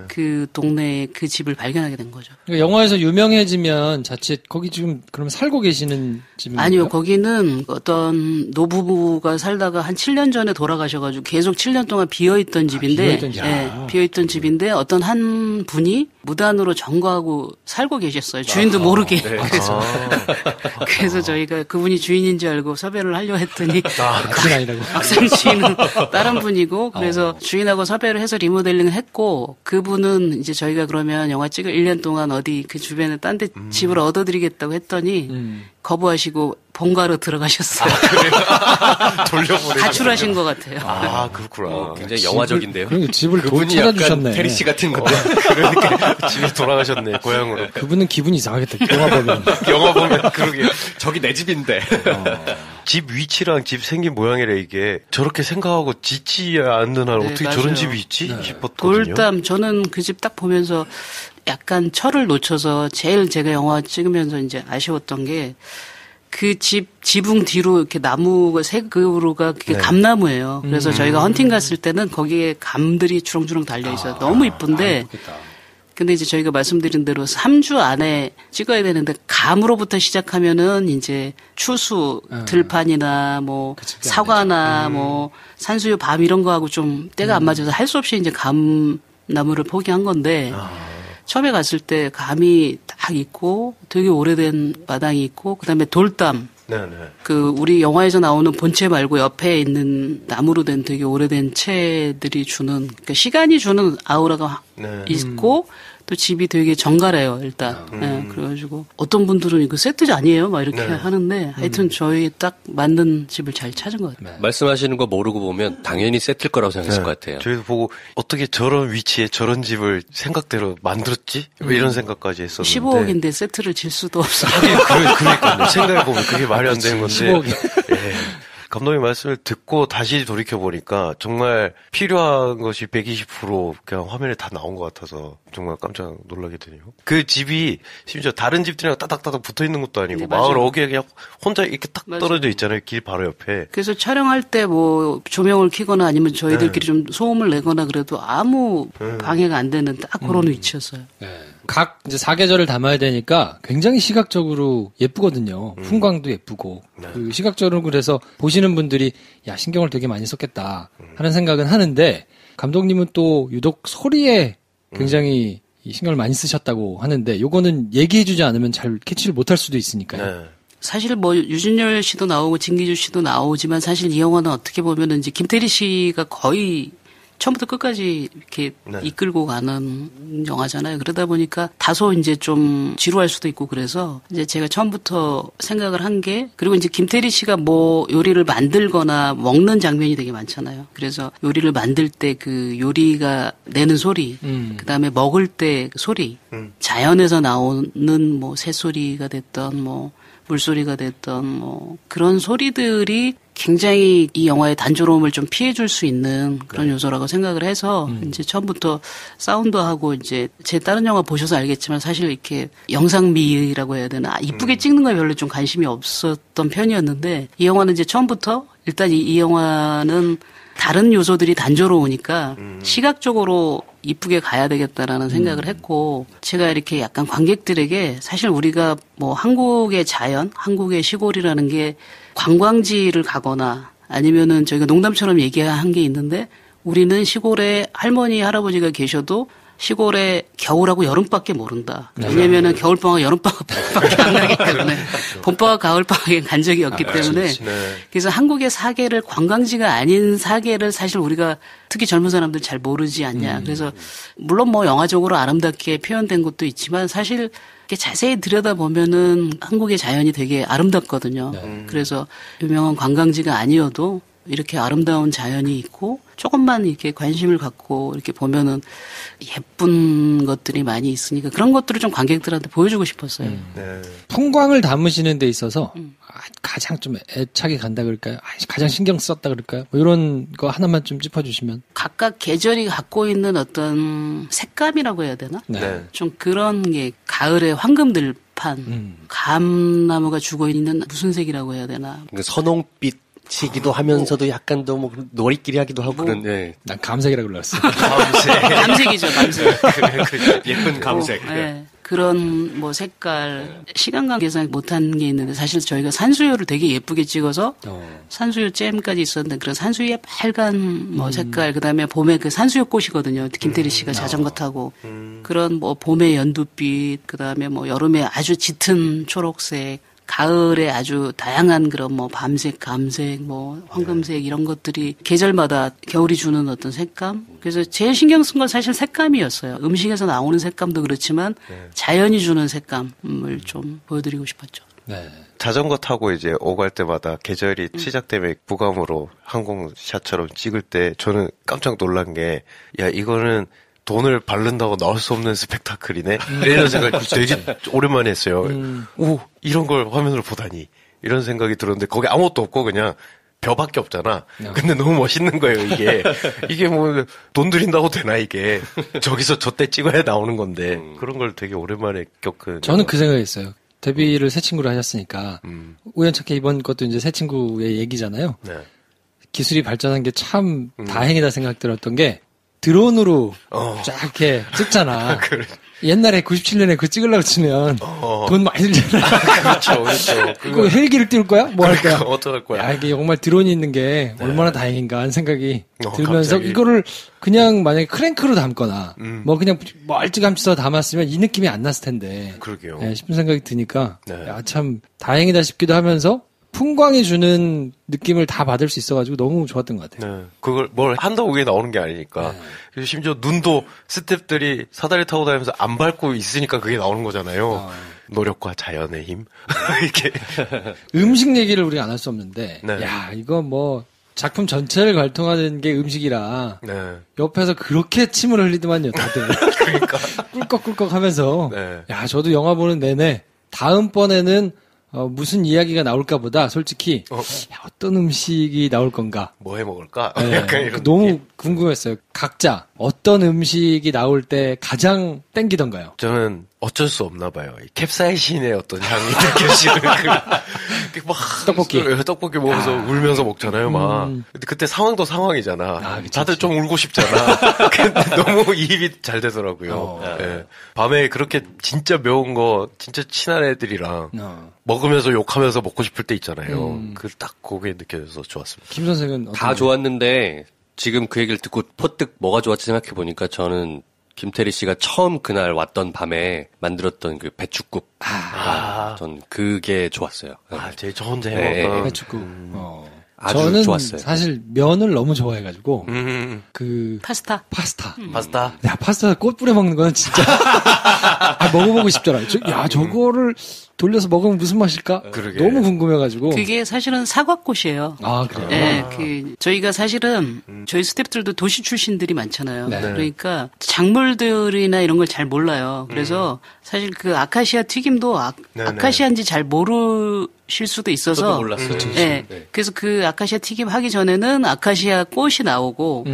S5: 그 동네에 그 집을 발견하게 된 거죠.
S1: 그러니까 영화에서 유명해지면 자칫 거기 지금 그럼 살고 계시는 집인가요?
S5: 아니요. 거기는 어떤 노부부가 살다가 한 7년 전에 돌아가셔가지고 계속 7년 동안 비어있던 집인데 비어있던 집인데 어떤 한 분이 무단으로 점거하고 살고 계셨어요. 주인도 모르게. 그래서 저희가 그분이 주인인 줄 알고 섭외를 하려 했더니 막상 주인은 다른 분이고 그래서 주인하고 섭외를 해서 리모델링을 했고 그분은 이제 저희가 그러면 영화 찍을 1년 동안 어디 그 주변에 딴 데 집을 얻어드리겠다고 했더니 거부하시고 본가로 들어가셨어요.
S7: 돌려보내.
S5: 가출하신 것 같아요.
S7: 아, 그렇구나.
S6: 굉장히 영화적인데요.
S1: 집을 찾아주셨네.
S6: 테리 씨 같은 건데.
S7: 그러니까 집에 돌아가셨네, 고향으로.
S1: 그분은 기분이 이상하겠다. 영화 보면.
S7: 영화 보면 그러게.
S6: 저기 내 집인데.
S7: 집 위치랑 집 생긴 모양이라 이게 저렇게 생각하고 짓지 않는 한 어떻게
S5: 맞아요.
S7: 저런 집이 있지 싶었거든요.
S5: 돌담 저는 그 집 딱 보면서 약간 철을 놓쳐서 제일 제가 영화 찍으면서 이제 아쉬웠던 게 그 지붕 뒤로 이렇게 나무가 세 그루가 그게 감나무예요. 그래서 저희가 헌팅 갔을 때는 거기에 감들이 주렁주렁 달려 있어요. 너무 이쁜데. 근데 이제 저희가 말씀드린 대로 3주 안에 찍어야 되는데 감으로부터 시작하면은 이제 추수, 들판이나 뭐 사과나 뭐 산수유 밤 이런 거하고 좀 때가 안 맞아서 할 수 없이 이제 감나무를 포기한 건데 처음에 갔을 때 감이 딱 있고 되게 오래된 마당이 있고 그다음에 돌담.
S7: 네네.
S5: 그 우리 영화에서 나오는 본체 말고 옆에 있는 나무로 된 되게 오래된 채들이 주는 그러니까 시간이 주는 아우라가 있고 또 집이 되게 정갈해요 일단. 네, 그래가지고 어떤 분들은 이거 세트지 아니에요 막 이렇게 하는데 하여튼 저희 딱 맞는 집을 잘 찾은 것 같아요.
S6: 말씀하시는 거 모르고 보면 당연히 세트일 거라고 생각했을 것 같아요.
S7: 저희도 보고 어떻게 저런 위치에 저런 집을 생각대로 만들었지? 왜 이런 생각까지 했었는데.
S5: 15억인데 세트를 질 수도 없어요.
S7: 그러니까요. 생각해보면 그게 말이 안 되는 건데.
S1: 15억이.
S7: 예. 감독님 말씀을 듣고 다시 돌이켜보니까 정말 필요한 것이 120% 그냥 화면에 다 나온 것 같아서 정말 깜짝 놀라게 되네요. 그 집이 심지어 다른 집들이랑 따닥따닥 붙어 있는 것도 아니고
S5: 네,
S7: 마을
S5: 맞아요.
S7: 어귀에 그냥 혼자 이렇게 딱
S5: 맞아요.
S7: 떨어져 있잖아요. 길 바로 옆에.
S5: 그래서 촬영할 때 뭐 조명을 켜거나 아니면 저희들끼리 좀 소음을 내거나 그래도 아무 방해가 안 되는 딱 그런 위치였어요.
S1: 각 이제 사계절을 담아야 되니까 굉장히 시각적으로 예쁘거든요. 풍광도 예쁘고. 그 시각적으로 그래서 보시는 분들이 야, 신경을 되게 많이 썼겠다 하는 생각은 하는데 감독님은 또 유독 소리에 굉장히 이 신경을 많이 쓰셨다고 하는데 요거는 얘기해주지 않으면 잘 캐치를 못할 수도 있으니까요.
S7: 네.
S5: 사실 뭐 유진열 씨도 나오고 진기주 씨도 나오지만 사실 이 영화는 어떻게 보면은 이제 김태리 씨가 거의 처음부터 끝까지 이렇게 이끌고 가는 영화잖아요. 그러다 보니까 다소 이제 좀 지루할 수도 있고 그래서 이제 제가 처음부터 생각을 한 게 그리고 이제 김태리 씨가 뭐 요리를 만들거나 먹는 장면이 되게 많잖아요. 그래서 요리를 만들 때 그 요리가 내는 소리, 그다음에 먹을 때 소리, 자연에서 나오는 뭐 새소리가 됐던 뭐 물소리가 됐던 뭐 그런 소리들이 굉장히 이 영화의 단조로움을 좀 피해줄 수 있는 그런 요소라고 생각을 해서 이제 처음부터 사운드하고 이제 제 다른 영화 보셔서 알겠지만 사실 이렇게 영상미라고 해야 되나 이쁘게 찍는 거에 별로 좀 관심이 없었던 편이었는데 이 영화는 이제 처음부터 일단 이 영화는 다른 요소들이 단조로우니까 시각적으로 이쁘게 가야 되겠다라는 생각을 했고 제가 이렇게 약간 관객들에게 사실 우리가 뭐 한국의 자연, 한국의 시골이라는 게 관광지를 가거나 아니면은 저희가 농담처럼 얘기한 게 있는데 우리는 시골에 할머니, 할아버지가 계셔도 시골에 겨울하고 여름밖에 모른다. 왜냐면은 겨울방학, 여름방학밖에 안 가기 때문에 봄방학, 가을방학에 간 적이 없기 때문에 그래서 한국의 사계를 관광지가 아닌 사계를 사실 우리가 특히 젊은 사람들 잘 모르지 않냐. 그래서 물론 뭐 영화적으로 아름답게 표현된 것도 있지만 사실 이렇게 자세히 들여다보면은 한국의 자연이 되게 아름답거든요. 그래서 유명한 관광지가 아니어도 이렇게 아름다운 자연이 있고 조금만 이렇게 관심을 갖고 이렇게 보면은 예쁜 것들이 많이 있으니까 그런 것들을 좀 관객들한테 보여주고 싶었어요.
S1: 풍광을 담으시는 데 있어서 가장 좀 애착이 간다 그럴까요? 가장 신경 썼다 그럴까요? 뭐 이런 거 하나만 좀 짚어주시면.
S5: 각각 계절이 갖고 있는 어떤 색감이라고 해야 되나?
S1: 네.
S5: 좀 그런 게 가을의 황금들판, 감나무가 주고 있는 무슨 색이라고 해야 되나?
S6: 선홍빛 치기도 하면서도 약간 더 뭐 놀이끼리 하기도 하고 그런. 네.
S1: 난 감색이라고 불렀어.
S5: 감색이죠, 감색.
S6: 예쁜 감색.
S5: 네. 그런 뭐 색깔 시간감 계산 못한 게 있는데 사실 저희가 산수유를 되게 예쁘게 찍어서 산수유 잼까지 있었는데 그런 산수유의 빨간 뭐 색깔 그다음에 봄에 그 산수유 꽃이거든요. 김태리 씨가 자전거 타고 그런 뭐 봄의 연두빛 그다음에 뭐 여름에 아주 짙은 초록색 가을에 아주 다양한 그런 뭐 밤색, 감색, 뭐 황금색 이런 것들이 계절마다 겨울이 주는 어떤 색감. 그래서 제일 신경 쓴 건 사실 색감이었어요. 음식에서 나오는 색감도 그렇지만 자연이 주는 색감을 좀 보여드리고 싶었죠.
S1: 네.
S7: 자전거 타고 이제 오갈 때마다 계절이 시작되면 부감으로 항공샷처럼 찍을 때 저는 깜짝 놀란 게, 야, 이거는 돈을 바른다고 나올 수 없는 스펙타클이네? 이런 생각을 되게 오랜만에 했어요. 오, 이런 걸 화면으로 보다니. 이런 생각이 들었는데, 거기 아무것도 없고 그냥 벼밖에 없잖아. 근데 너무 멋있는 거예요, 이게. 이게 뭐, 돈 들인다고 되나, 이게. 저기서 저때 찍어야 나오는 건데. 그런 걸 되게 오랜만에 겪은.
S1: 저는 그 생각했어요. 데뷔를 새 친구로 하셨으니까. 우연찮게 이번 것도 이제 새 친구의 얘기잖아요.
S7: 네.
S1: 기술이 발전한 게 참 다행이다 생각 들었던 게, 드론으로 쫙 이렇게 찍잖아.
S7: 그래.
S1: 옛날에 97년에 그거 찍으려고 치면 돈 많이 들잖아.
S7: 그렇죠, 그렇죠.
S1: 그거 헬기를 띄울 거야? 뭐 할 거야?
S7: 어떡할 거야?
S1: 야, 이게 정말 드론이 있는 게 얼마나 다행인가 하는 생각이 들면서
S7: 갑자기.
S1: 이거를 그냥 만약에 크랭크로 담거나 뭐 그냥 멀찌감치 써 담았으면 이 느낌이 안 났을 텐데.
S7: 그러게요.
S1: 네, 싶은 생각이 드니까
S7: 네.
S1: 야, 참 다행이다 싶기도 하면서 풍광이 주는 느낌을 다 받을 수 있어가지고 너무 좋았던 것 같아요.
S7: 네. 그걸 뭘 한다고 그게 나오는 게 아니니까. 그리고 심지어 눈도 스태프들이 사다리 타고 다니면서 안 밟고 있으니까 그게 나오는 거잖아요. 노력과 자연의 힘. 이렇게.
S1: 음식 얘기를 우리가 안 할 수 없는데,
S7: 네.
S1: 야, 이거 뭐, 작품 전체를 관통하는 게 음식이라,
S7: 네.
S1: 옆에서 그렇게 침을 흘리더만요, 다들.
S7: 그러니까.
S1: 꿀꺽꿀꺽 하면서,
S7: 네.
S1: 야, 저도 영화 보는 내내, 다음번에는, 무슨 이야기가 나올까 보다, 솔직히, 야, 어떤 음식이 나올 건가.
S7: 뭐 해 먹을까?
S1: 네,
S7: 약간 이런.
S1: 너무
S7: 느낌.
S1: 궁금했어요. 각자, 어떤 음식이 나올 때 가장 땡기던가요?
S7: 저는 어쩔 수 없나 봐요. 이 캡사이신의 어떤 향이 느껴지는 그 막 떡볶이 먹으면서 울면서 먹잖아요, 막. 근데 그때 상황도 상황이잖아. 다들 좀 울고 싶잖아. 근데 너무 이입이 잘 되더라고요. 네. 밤에 그렇게 진짜 매운 거 진짜 친한 애들이랑 먹으면서 욕하면서 먹고 싶을 때 있잖아요. 그 딱 그게 느껴져서 좋았습니다.
S1: 김 선생은
S6: 다 좋았는데 지금 그 얘기를 듣고 퍼뜩 뭐가 좋았지 생각해 보니까 저는 김태리 씨가 처음 그날 왔던 밤에 만들었던 그 배춧국. 전 그게 좋았어요.
S7: 제일 저 혼자
S6: 네.
S7: 해먹던.
S1: 배춧국.
S6: 아주
S1: 저는
S6: 좋았어요.
S1: 사실 면을 너무 좋아해가지고 그
S5: 파스타.
S1: 파스타.
S7: 야,
S1: 파스타 꽃 뿌려 먹는 거는 진짜 먹어보고 싶더라고요. 저거를 돌려서 먹으면 무슨 맛일까?
S7: 그러게.
S1: 너무 궁금해가지고.
S5: 그게 사실은 사과꽃이에요.
S1: 아, 그래요?
S5: 네, 저희가 사실은 저희 스태프들도 도시 출신들이 많잖아요.
S1: 네.
S5: 그러니까 작물들이나 이런 걸 잘 몰라요. 그래서 사실 그 아카시아 튀김도 아카시아인지 잘 모르실 수도 있어서.
S6: 저도 몰랐어요.
S5: 네. 그래서 그 아카시아 튀김 하기 전에는 아카시아 꽃이 나오고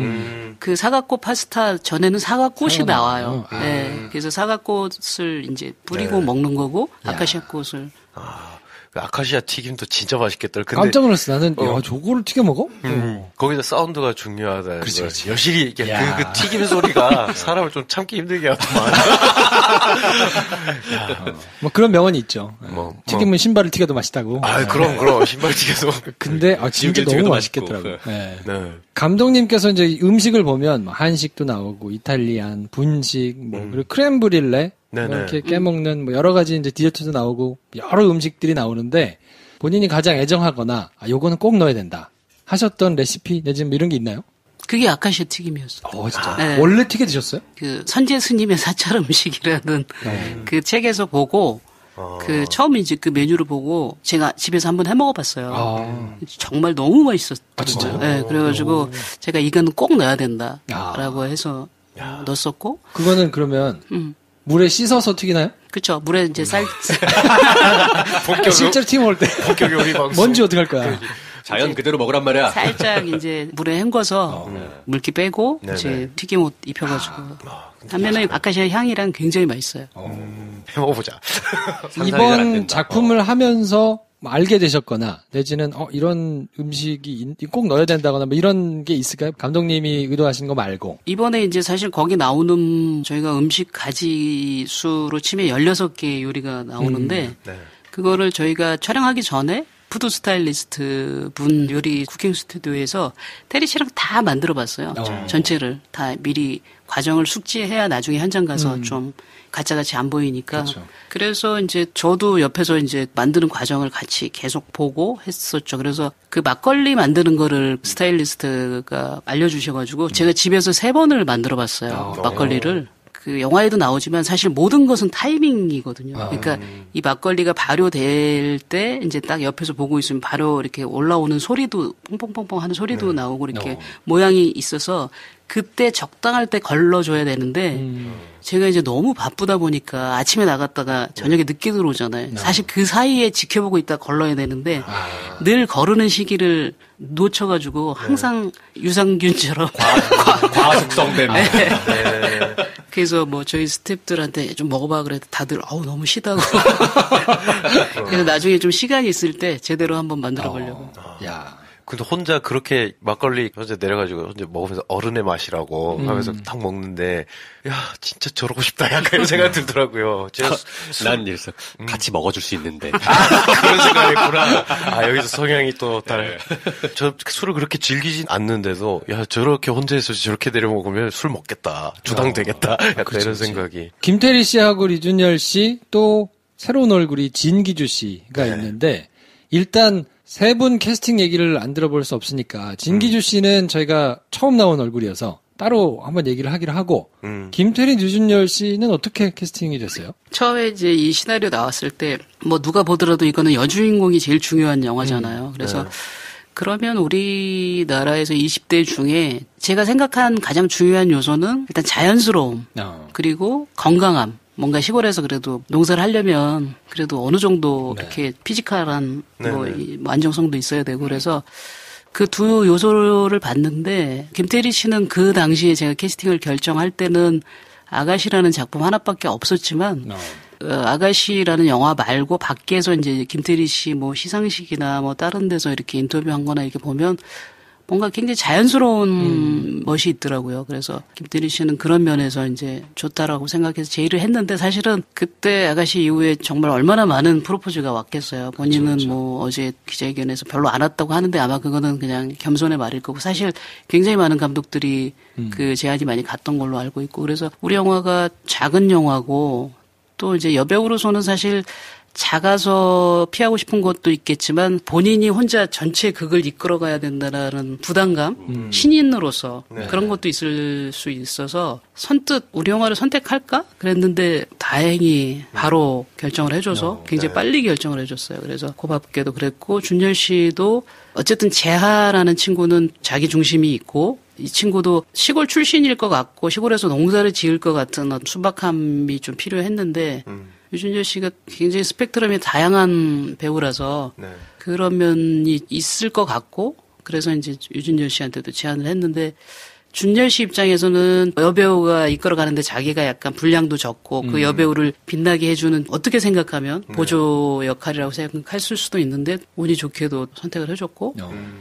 S5: 그 사과꽃 파스타 전에는 사과꽃이 나와요. 네. 그래서 사과꽃을 이제 뿌리고 먹는 거고 아카시아 꽃을.
S7: 그 아카시아 튀김도 진짜 맛있겠다. 근데
S1: 깜짝 놀랐어. 나는 야, 저거를 튀겨 먹어?
S7: 거기서 사운드가 중요하다.
S1: 그렇지.
S7: 여실히 이게 그 튀김 소리가 사람을 좀 참기 힘들게 하더만.
S1: 뭐 그런 명언이 있죠. 튀김은 신발을 튀겨도 맛있다고.
S7: 그럼 신발 튀겨도.
S1: 근데 진짜 너무
S6: 튀겨도
S1: 맛있겠더라고요.
S6: 맛있고.
S1: 네.
S7: 네.
S1: 감독님께서 이제 음식을 보면 뭐 한식도 나오고 이탈리안, 분식, 그리고 크렘브릴레 뭐 이렇게 깨먹는 뭐 여러 가지 이제 디저트도 나오고 여러 음식들이 나오는데 본인이 가장 애정하거나 요거는 꼭 넣어야 된다 하셨던 레시피 내지는 뭐 이런 게 있나요?
S5: 그게 아카시아 튀김이었어요.
S1: 진짜.
S5: 네.
S1: 원래 튀겨 드셨어요?
S5: 그 선제 스님의 사찰 음식이라는 그 책에서 보고 그 처음 이제 그 메뉴를 보고 제가 집에서 한번 해 먹어봤어요. 정말 너무 맛있었거든요. 네, 그래가지고 제가 이거는 꼭 넣어야 된다라고 해서 넣었었고.
S1: 그거는 그러면 물에 씻어서 튀기나요?
S5: 그렇죠. 물에 이제
S1: 실제로 튀겨 먹을 때
S7: 본격 요리 방송.
S1: 뭔지 어떻게 할 거야?
S6: 자연 그대로 먹으란 말이야.
S5: 살짝 이제 물에 헹궈서 물기 빼고 이제 튀김옷 입혀가지고 하면은 아카시아 향이랑 굉장히 맛있어요.
S7: 해먹어보자.
S1: 이번 작품을 하면서 알게 되셨거나 내지는 이런 음식이 꼭 넣어야 된다거나 뭐 이런 게 있을까요? 감독님이 의도하신 거 말고.
S5: 이번에 이제 사실 거기 나오는 저희가 음식 가지수로 치면 16개 요리가 나오는데 그거를 저희가 촬영하기 전에 푸드 스타일리스트 분 요리 쿠킹 스튜디오에서 테리 씨랑 다 만들어 봤어요. 전체를 다 미리 과정을 숙지해야 나중에 현장 가서 좀 가짜같이 안 보이니까.
S1: 그렇죠.
S5: 그래서 이제 저도 옆에서 이제 만드는 과정을 같이 계속 보고 했었죠. 그래서 그 막걸리 만드는 거를 스타일리스트가 알려주셔가지고 제가 집에서 3번을 만들어 봤어요. 막걸리를. 그 영화에도 나오지만 사실 모든 것은 타이밍이거든요. 그러니까 이 막걸리가 발효될 때 이제 딱 옆에서 보고 있으면 바로 이렇게 올라오는 소리도 퐁퐁퐁퐁 하는 소리도 나오고 이렇게 모양이 있어서 그때 적당할 때 걸러줘야 되는데 제가 이제 너무 바쁘다 보니까 아침에 나갔다가 저녁에 늦게 들어오잖아요. 사실 그 사이에 지켜보고 있다 걸러야 되는데 늘 거르는 시기를 놓쳐가지고 항상 유산균처럼
S6: 과숙성된.
S5: 그래서 뭐 저희 스태프들한테 좀 먹어봐 그래도 다들 너무 시다고. 그래서 나중에 좀 시간이 있을 때 제대로 한번 만들어 보려고.
S7: 야. 근데 혼자 그렇게 막걸리 혼자 내려가지고 혼자 먹으면서 어른의 맛이라고 하면서 탁 먹는데 야 진짜 저러고 싶다 약간 이런 생각 들더라고요.
S6: 난 이랬어. 같이 먹어줄 수 있는데.
S7: 그런 생각했구나. 여기서 성향이 또 다른. 저 술을 그렇게 즐기진 않는데도 야 저렇게 혼자서 저렇게 내려 먹으면 술 먹겠다. 주당 되겠다. 약간 이런 생각이.
S1: 김태리 씨하고 류준열 씨 또 새로운 얼굴이 진기주 씨가 있는데 일단 세 분 캐스팅 얘기를 안 들어볼 수 없으니까 진기주 씨는 저희가 처음 나온 얼굴이어서 따로 한번 얘기를 하기로 하고 김태리, 류준열 씨는 어떻게 캐스팅이 됐어요?
S5: 처음에 이제 이 시나리오 나왔을 때 뭐 누가 보더라도 이거는 여주인공이 제일 중요한 영화잖아요. 그래서 그러면 우리나라에서 20대 중에 제가 생각한 가장 중요한 요소는 일단 자연스러움 그리고 건강함. 뭔가 시골에서 그래도 농사를 하려면 그래도 어느 정도 이렇게 피지컬한 뭐 안정성도 있어야 되고 그래서 그 두 요소를 봤는데 김태리 씨는 그 당시에 제가 캐스팅을 결정할 때는 아가씨라는 작품 하나밖에 없었지만 아가씨라는 영화 말고 밖에서 이제 김태리 씨 뭐 시상식이나 뭐 다른 데서 이렇게 인터뷰한 거나 이렇게 보면 뭔가 굉장히 자연스러운 멋이 있더라고요. 그래서 김태리 씨는 그런 면에서 이제 좋다라고 생각해서 제의를 했는데 사실은 그때 아가씨 이후에 정말 얼마나 많은 프로포즈가 왔겠어요. 본인은 그렇죠. 뭐 어제 기자회견에서 별로 안 왔다고 하는데 아마 그거는 그냥 겸손의 말일 거고 사실 굉장히 많은 감독들이 그 제안이 많이 갔던 걸로 알고 있고 그래서 우리 영화가 작은 영화고 또 이제 여배우로서는 사실 작아서 피하고 싶은 것도 있겠지만 본인이 혼자 전체 극을 이끌어가야 된다라는 부담감, 신인으로서 그런 것도 있을 수 있어서 선뜻 우리 영화를 선택할까? 그랬는데 다행히 바로 결정을 해줘서 굉장히 빨리 결정을 해줬어요. 그래서 고맙게도 그랬고 준열 씨도 어쨌든 재하라는 친구는 자기 중심이 있고 이 친구도 시골 출신일 것 같고 시골에서 농사를 지을 것 같은 순박함이 좀 필요했는데 유준열 씨가 굉장히 스펙트럼이 다양한 배우라서 그런 면이 있을 것 같고 그래서 이제 유준열 씨한테도 제안을 했는데 준열 씨 입장에서는 여배우가 이끌어가는데 자기가 약간 분량도 적고 그 여배우를 빛나게 해주는 어떻게 생각하면 보조 역할이라고 생각할 수도 있는데 운이 좋게도 선택을 해줬고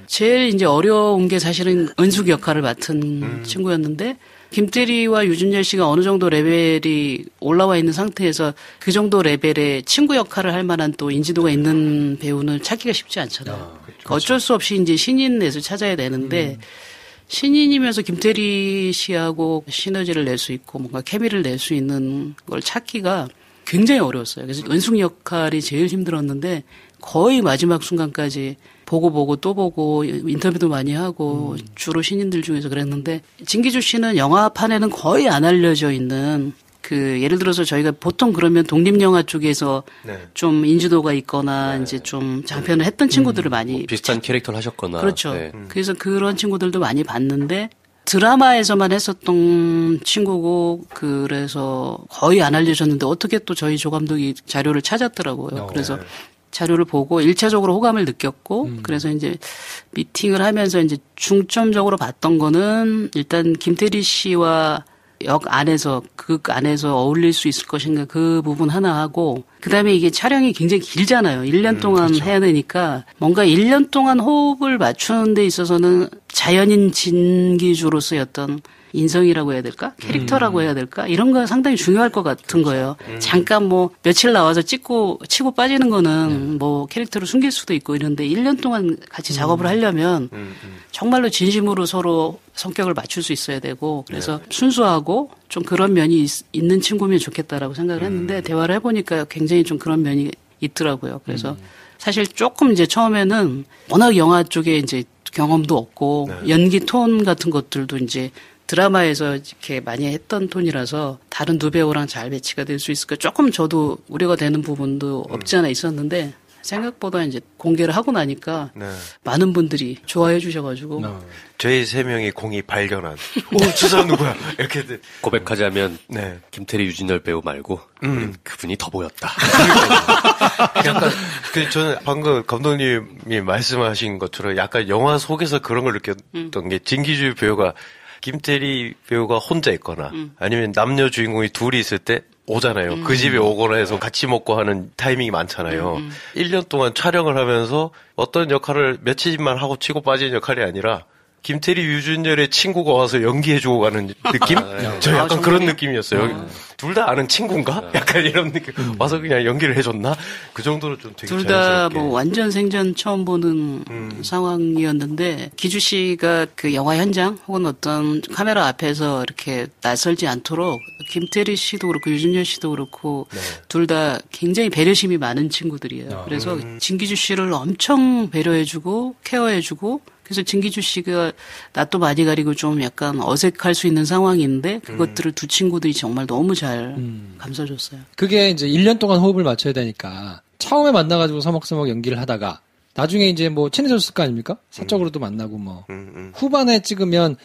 S5: 제일 이제 어려운 게 사실은 은숙 역할을 맡은 친구였는데 김태리와 유준열 씨가 어느 정도 레벨이 올라와 있는 상태에서 그 정도 레벨의 친구 역할을 할 만한 또 인지도가 있는 배우는 찾기가 쉽지 않잖아요. 그러니까 어쩔 수 없이 이제 신인에서 찾아야 되는데 신인이면서 김태리 씨하고 시너지를 낼 수 있고 뭔가 케미를 낼 수 있는 걸 찾기가 굉장히 어려웠어요. 그래서 은숙 역할이 제일 힘들었는데 거의 마지막 순간까지 보고 또 보고 인터뷰도 많이 하고 주로 신인들 중에서 그랬는데 진기주 씨는 영화판에는 거의 안 알려져 있는 그 예를 들어서 저희가 보통 그러면 독립영화 쪽에서 좀 인지도가 있거나 이제 좀 장편을 했던 친구들을 많이
S6: 뭐 비슷한 캐릭터를 하셨거나
S5: 그렇죠. 그래서 그런 친구들도 많이 봤는데 드라마에서만 했었던 친구고 그래서 거의 안 알려졌는데 어떻게 또 저희 조 감독이 자료를 찾았더라고요. 그래서 자료를 보고 1차적으로 호감을 느꼈고 그래서 이제 미팅을 하면서 이제 중점적으로 봤던 거는 일단 김태리 씨와 역 안에서 극 안에서 어울릴 수 있을 것인가 그 부분 하나 하고 그다음에 이게 촬영이 굉장히 길잖아요. 1년 동안 그렇죠. 해야 되니까 뭔가 1년 동안 호흡을 맞추는 데 있어서는 자연인 진기주로서의 어떤 인성이라고 해야 될까? 캐릭터라고 해야 될까? 이런 거 상당히 중요할 것 같은 거예요. 잠깐 뭐 며칠 나와서 치고 빠지는 거는 뭐 캐릭터를 숨길 수도 있고 이런데 1년 동안 같이 작업을 하려면 정말로 진심으로 서로 성격을 맞출 수 있어야 되고 그래서 순수하고 좀 그런 면이 있는 친구면 좋겠다라고 생각을 했는데 대화를 해보니까 굉장히 좀 그런 면이 있더라고요. 그래서 사실 조금 이제 처음에는 워낙 영화 쪽에 이제 경험도 없고 연기 톤 같은 것들도 이제 드라마에서 이렇게 많이 했던 톤이라서 다른 두 배우랑 잘 배치가 될 수 있을까 조금 저도 우려가 되는 부분도 없지 않아 있었는데 생각보다 이제 공개를 하고 나니까 네. 많은 분들이 좋아해 주셔가지고
S7: 저희 세 명이 공이 발견한 저 사람 누구야 이렇게
S6: 고백하자면 네. 김태리 유진열 배우 말고 그분이 더 보였다.
S7: 약간 저는 방금 감독님이 말씀하신 것처럼 약간 영화 속에서 그런 걸 느꼈던 게 진기주 배우가 김태리 배우가 혼자 있거나 아니면 남녀 주인공이 둘이 있을 때 오잖아요. 그 집에 오거나 해서 같이 먹고 하는 타이밍이 많잖아요. 1년 동안 촬영을 하면서 어떤 역할을 며칠만 하고 치고 빠지는 역할이 아니라 김태리 유준열의 친구가 와서 연기해주고 가는 느낌? 저 약간 그런 느낌이었어요. 둘 다 아는 친구인가? 약간 이런 느낌. 와서 그냥 연기를 해줬나? 그 정도로 좀 되게
S5: 둘 다 뭐 완전 생전 처음 보는 상황이었는데 기주 씨가 그 영화 현장 혹은 어떤 카메라 앞에서 이렇게 낯설지 않도록 김태리 씨도 그렇고 유준열 씨도 그렇고 네. 둘 다 굉장히 배려심이 많은 친구들이에요. 그래서 진기주 씨를 엄청 배려해주고 케어해주고 그래서 진기주 씨가 낯도 많이 가리고 좀 약간 어색할 수 있는 상황인데 그것들을 두 친구들이 정말 너무 잘 감싸줬어요.
S1: 그게 이제 1년 동안 호흡을 맞춰야 되니까 처음에 만나가지고 서먹서먹 연기를 하다가 나중에 이제 뭐 친해졌을 거 아닙니까? 사적으로도 만나고 뭐 후반에 찍으면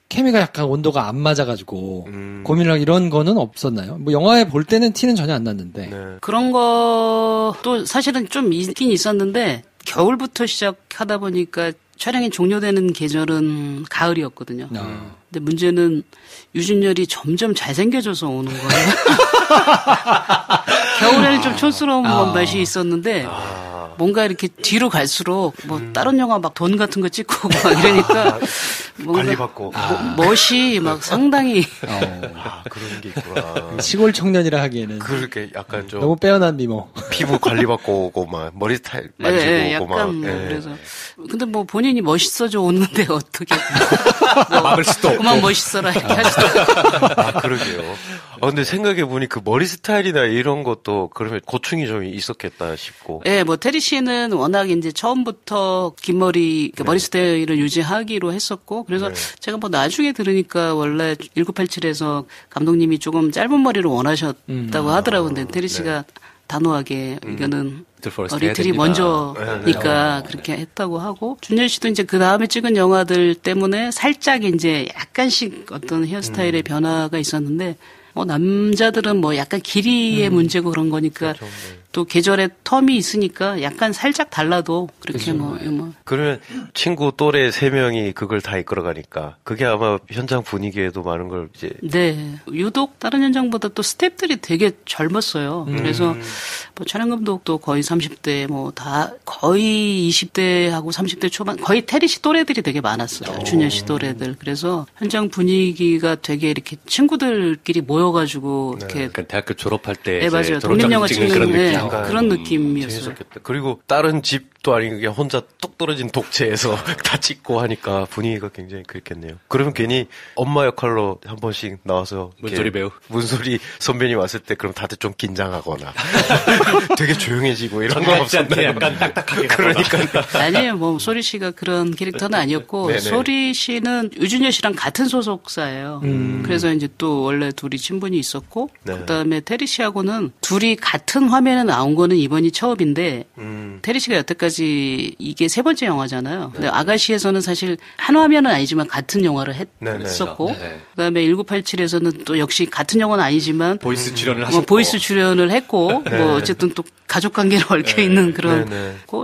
S1: 케미가 약간 온도가 안 맞아가지고 고민을 하고 이런 거는 없었나요? 뭐 영화에 볼 때는 티는 전혀 안 났는데
S5: 네. 그런 것도 사실은 좀 있긴 있었는데 겨울부터 시작하다 보니까 촬영이 종료되는 계절은 가을이었거든요. 근데 문제는 유준열이 점점 잘생겨져서 오는 거예요. 겨울에는 좀 촌스러운 맛이 있었는데 뭔가 이렇게 뒤로 갈수록 뭐 다른 영화 막 돈 같은 거 찍고 막 이러니까 뭔가
S7: 관리받고
S5: 멋이 막 상당히
S7: 그런 게 있구나.
S1: 시골 청년이라 하기에는
S7: 그렇게 약간 좀
S1: 너무 빼어난 미모.
S7: 피부 관리받고 오고 막 머리 스타일 만지고
S5: 네,
S7: 오고
S5: 약간
S7: 막.
S5: 그래서 근데 뭐 본인이 멋있어져 오는데 어떻게
S6: 막을 수도 없고
S5: 그만 멋있어라 이렇게 하시더라고요.
S7: 그러게요. 근데 생각해 보니 그 머리 스타일이나 이런 것도 그러면 고충이 좀 있었겠다 싶고.
S5: 네, 뭐 테리 씨는 워낙 이제 처음부터 긴 머리 네. 머리 스타일을 유지하기로 했었고 그래서 네. 제가 뭐 나중에 들으니까 원래 1987에서 감독님이 조금 짧은 머리를 원하셨다고 하더라고요. 근데 테리 씨가 네. 단호하게 이거는 리틀이 먼저니까 그렇게 했다고 하고 준열 씨도 이제 그 다음에 찍은 영화들 때문에 살짝 이제 약간씩 어떤 헤어스타일의 변화가 있었는데 남자들은 뭐 약간 길이의 문제고 그런 거니까 그렇죠, 네. 또 계절의 텀이 있으니까 약간 살짝 달라도 그렇게 그렇죠.
S7: 그러면 친구 또래 3명이 그걸 다 이끌어가니까 그게 아마 현장 분위기에도 많은 걸 이제.
S5: 네. 유독 다른 현장보다 또 스태프들이 되게 젊었어요. 그래서 뭐 촬영 감독도 거의 30대 뭐 다 거의 20대하고 30대 초반 거의 테리 씨 또래들이 되게 많았어요. 준열 씨 또래들. 그래서 현장 분위기가 되게 이렇게 친구들끼리 모여가지고
S6: 네.
S5: 이렇게.
S6: 그러니까 대학교 졸업할 때.
S5: 네, 맞아요. 독립영화 찍는 그런 느낌. 그런 느낌이었어요.
S7: 재밌었겠다. 그리고 다른 집도 아니고 그냥 혼자 뚝 떨어진 독채에서 다 찍고 하니까 분위기가 굉장히 그랬겠네요. 그러면 괜히 엄마 역할로 한 번씩 나와서
S6: 문소리 배우
S7: 문소리 선배님 왔을 때 그럼 다들 좀 긴장하거나 되게 조용해지고 이런 거 없었나요?
S6: 약간 딱딱하게
S7: 그러니까
S5: 아니에요. 뭐 소리 씨가 그런 캐릭터는 아니었고 네네. 소리 씨는 유준열 씨랑 같은 소속사예요. 그래서 이제 또 원래 둘이 친분이 있었고 네. 그다음에 테리 씨하고는 둘이 같은 화면에 나온 거는 이번이 처음인데 테리 씨가 여태까지 이게 3번째 영화잖아요. 근데 아가씨에서는 사실 한 화면은 아니지만 같은 영화를 했었고 네네. 그다음에 1987에서는 또 역시 같은 영화는 아니지만
S6: 보이스 출연을 하셨고
S5: 보이스 출연을 했고 뭐 어쨌든 또 가족 관계로 얽혀 있는 그런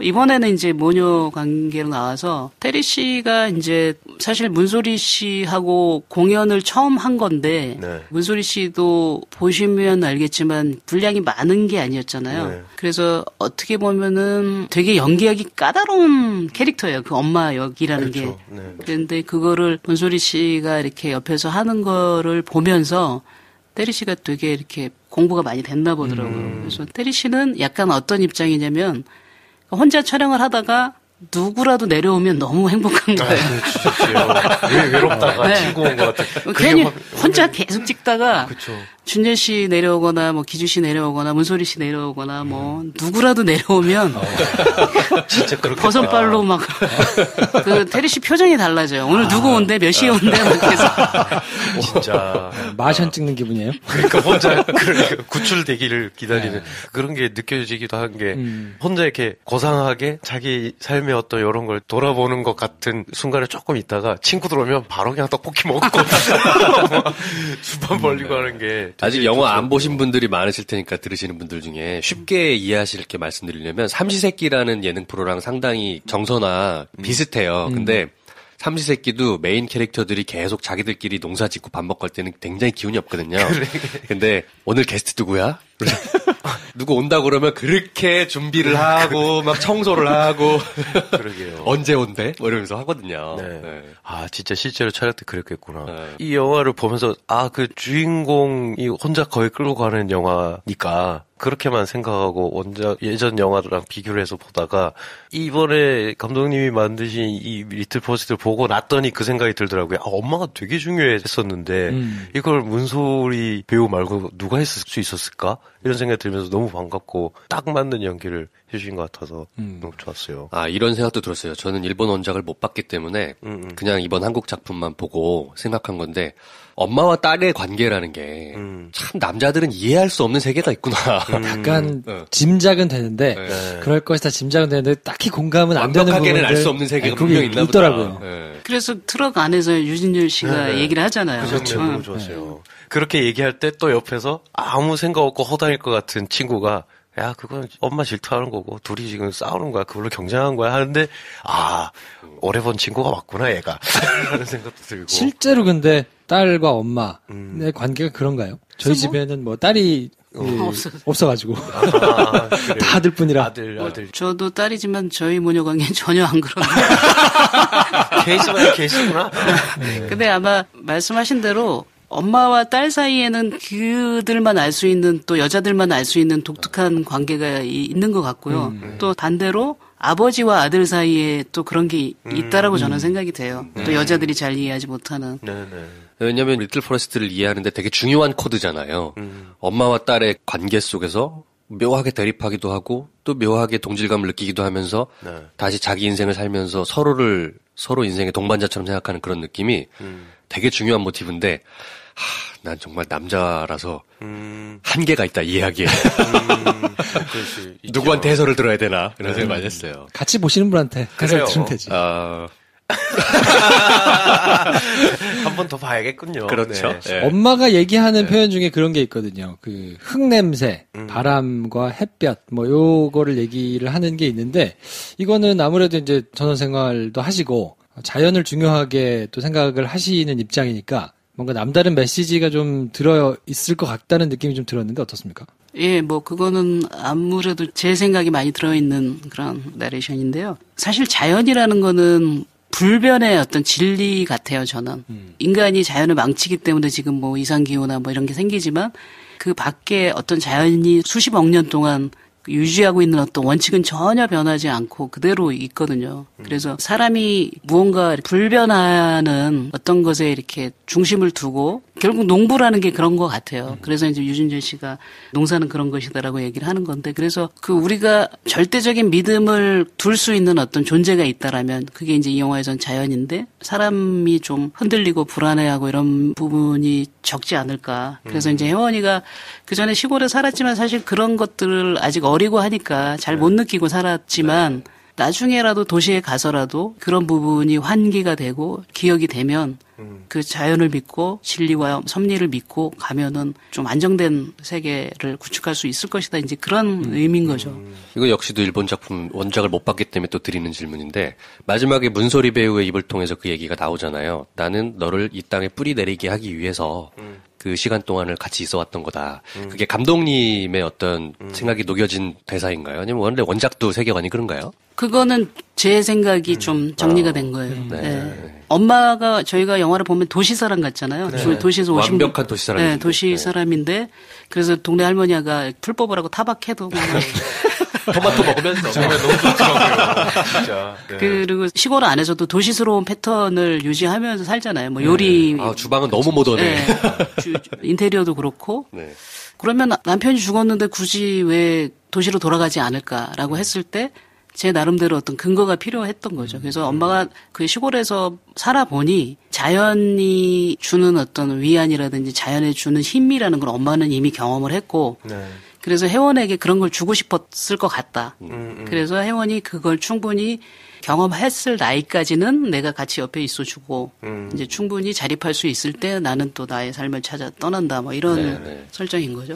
S5: 이번에는 이제 모녀 관계로 나와서 테리 씨가 이제 사실 문소리 씨하고 공연을 처음 한 건데 문소리 씨도 보시면 알겠지만 분량이 많은 게 아니었잖아요. 그래서 어떻게 보면은 되게 연기하기 까다로운 캐릭터예요. 그 엄마 역이라는 그렇죠. 게. 그런데 그거를 문소리 씨가 이렇게 옆에서 하는 거를 보면서 테리 씨가 되게 이렇게 공부가 많이 됐나 보더라고요. 그래서 테리 씨는 약간 어떤 입장이냐면 혼자 촬영을 하다가 누구라도 내려오면 너무 행복한 거예요.
S7: 왜 외롭다가 친구 온 것 같아.
S5: 괜히 혼자 계속 찍다가 준재 씨 내려오거나 뭐 기주 씨 내려오거나 문소리 씨 내려오거나 뭐 누구라도 내려오면
S7: 진짜 그렇게
S5: 버선발로 막 그 테리 씨 표정이 달라져요. 오늘 누구 온대 몇 시에 온대 막 해서
S7: 진짜
S1: 마션 찍는 기분이에요?
S7: 그러니까 혼자 그 구출되기를 기다리는 그런 게 느껴지기도 한 게 혼자 이렇게 고상하게 자기 삶의 어떤 이런 걸 돌아보는 것 같은 순간에 조금 있다가 친구들 오면 바로 그냥 떡볶이 먹고 수반 벌리고 하는 게
S6: 아직 영화 안 보신 분들이 많으실 테니까 들으시는 분들 중에 쉽게 이해하실 게 말씀드리려면 삼시세끼라는 예능 프로랑 상당히 정서나 비슷해요. 근데 삼시세끼도 메인 캐릭터들이 계속 자기들끼리 농사 짓고 밥 먹고 할 때는 굉장히 기운이 없거든요. 근데 오늘 게스트 누구야? 누구 온다고 그러면 그렇게 준비를 하고 막 청소를 하고
S7: 그러게요.
S6: 언제 온대? 뭐 이러면서 하거든요.
S7: 네.
S6: 네.
S7: 아 진짜 실제로 촬영 때 그랬겠구나.
S6: 네.
S7: 이 영화를 보면서 그 주인공이 혼자 거의 끌고 가는 영화니까 그렇게만 생각하고 예전 영화랑 비교를 해서 보다가 이번에 감독님이 만드신 이 리틀 포스트를 보고 났더니 그 생각이 들더라고요. 엄마가 되게 중요했었는데 이걸 문소리 배우 말고 누가 했을 수 있었을까? 이런 생각이 들면서 너무 반갑고 딱 맞는 연기를 해주신 것 같아서 너무 좋았어요.
S6: 이런 생각도 들었어요. 저는 일본 원작을 못 봤기 때문에 그냥 이번 한국 작품만 보고 생각한 건데 엄마와 딸의 관계라는 게 참 남자들은 이해할 수 없는 세계가 있구나.
S1: 약간 짐작은 되는데 그럴 것이다 짐작은 되는데 딱히 공감은 안 되는 부분들
S6: 완벽하게는 알 수 없는 세계가 분명히 있나
S1: 있더라고요.
S6: 보다.
S5: 그래서 트럭 안에서 유진열 씨가 얘기를 하잖아요.
S7: 그렇죠. 너무 좋았어요. 그렇게 얘기할 때 또 옆에서 아무 생각 없고 허당일 것 같은 친구가 야, 그건 엄마 질투하는 거고, 둘이 지금 싸우는 거야, 그걸로 경쟁한 거야 하는데, 오래 본 친구가 맞구나, 얘가. 라는 생각도 들고.
S1: 실제로 근데 딸과 엄마의 관계가 그런가요? 저희 집에는 뭐 딸이 없어가지고. 다 아들뿐이라.
S7: 아들.
S5: 저도 딸이지만 저희 모녀 관계는 전혀 안 그런데.
S7: 케이스구나.
S5: 근데 아마 말씀하신 대로 엄마와 딸 사이에는 그들만 알 수 있는 또 여자들만 알 수 있는 독특한 관계가 있는 것 같고요. 또 반대로 아버지와 아들 사이에 또 그런 게 있다라고 저는 생각이 돼요. 또 여자들이 잘 이해하지 못하는.
S6: 왜냐하면 리틀 포레스트를 이해하는데 되게 중요한 코드잖아요. 엄마와 딸의 관계 속에서 묘하게 대립하기도 하고 또 묘하게 동질감을 느끼기도 하면서 다시 자기 인생을 살면서 서로 인생의 동반자처럼 생각하는 그런 느낌이 되게 중요한 모티브인데 난 정말 남자라서 한계가 있다 이해하기에. 누구한테 해설을 들어야 되나 이런 생각 많이 했어요.
S1: 같이 보시는 분한테 해설 들으면 되지.
S7: 한 번 더 봐야겠군요.
S6: 그렇죠.
S7: 네.
S1: 엄마가 얘기하는 표현 중에 그런 게 있거든요. 그 흙냄새, 바람과 햇볕 뭐 요거를 얘기를 하는 게 있는데 이거는 아무래도 이제 전원생활도 하시고 자연을 중요하게 또 생각을 하시는 입장이니까 뭔가 남다른 메시지가 좀 들어 있을 것 같다는 느낌이 좀 들었는데 어떻습니까?
S5: 예, 뭐 그거는 아무래도 제 생각이 많이 들어있는 그런 나레이션인데요. 사실 자연이라는 거는 불변의 어떤 진리 같아요, 저는. 인간이 자연을 망치기 때문에 지금 뭐 이상기후나 뭐 이런 게 생기지만 그 밖에 어떤 자연이 수십억 년 동안 유지하고 있는 어떤 원칙은 전혀 변하지 않고 그대로 있거든요. 그래서 사람이 무언가 불변하는 어떤 것에 이렇게 중심을 두고 결국 농부라는 게 그런 것 같아요. 그래서 이제 유진열 씨가 농사는 그런 것이다라고 얘기를 하는 건데 그래서 그 우리가 절대적인 믿음을 둘 수 있는 어떤 존재가 있다라면 그게 이제 이 영화에선 자연인데 사람이 좀 흔들리고 불안해하고 이런 부분이 적지 않을까. 그래서 이제 혜원이가 그 전에 시골에 살았지만 사실 그런 것들을 아직 어리고 하니까 잘 못 느끼고 살았지만 나중에라도 도시에 가서라도 그런 부분이 환기가 되고 기억이 되면 그 자연을 믿고 진리와 섭리를 믿고 가면은 좀 안정된 세계를 구축할 수 있을 것이다. 이제 그런 의미인 거죠.
S6: 이거 역시도 일본 작품 원작을 못 봤기 때문에 또 드리는 질문인데 마지막에 문소리 배우의 입을 통해서 그 얘기가 나오잖아요. 나는 너를 이 땅에 뿌리 내리게 하기 위해서 그 시간 동안을 같이 있어 왔던 거다. 그게 감독님의 어떤 생각이 녹여진 대사인가요? 아니면 원래 원작도 세계관이 그런가요?
S5: 그거는 제 생각이 좀 정리가 된 거예요. 네. 엄마가 저희가 영화를 보면 도시 사람 같잖아요. 도시에서 오신
S6: 완벽한 도시 사람이죠.
S5: 네, 도시 사람인데 그래서 동네 할머니가 풀 뽑으라고 타박해도
S6: 토마토 먹으면서.
S7: 정말 너무 좋더라고요. 진짜.
S5: 네. 그리고 시골 안에서도 도시스러운 패턴을 유지하면서 살잖아요. 뭐 요리.
S6: 주방은 너무 모던해.
S5: 네. 인테리어도 그렇고. 네. 그러면 남편이 죽었는데 굳이 왜 도시로 돌아가지 않을까라고 했을 때 제 나름대로 어떤 근거가 필요했던 거죠. 그래서 엄마가 그 시골에서 살아보니 자연이 주는 어떤 위안이라든지 자연에 주는 힘이라는 걸 엄마는 이미 경험을 했고 네. 그래서 혜원에게 그런 걸 주고 싶었을 것 같다. 그래서 혜원이 그걸 충분히 경험했을 나이까지는 내가 같이 옆에 있어주고 이제 충분히 자립할 수 있을 때 나는 또 나의 삶을 찾아 떠난다. 뭐 이런 네네. 설정인 거죠.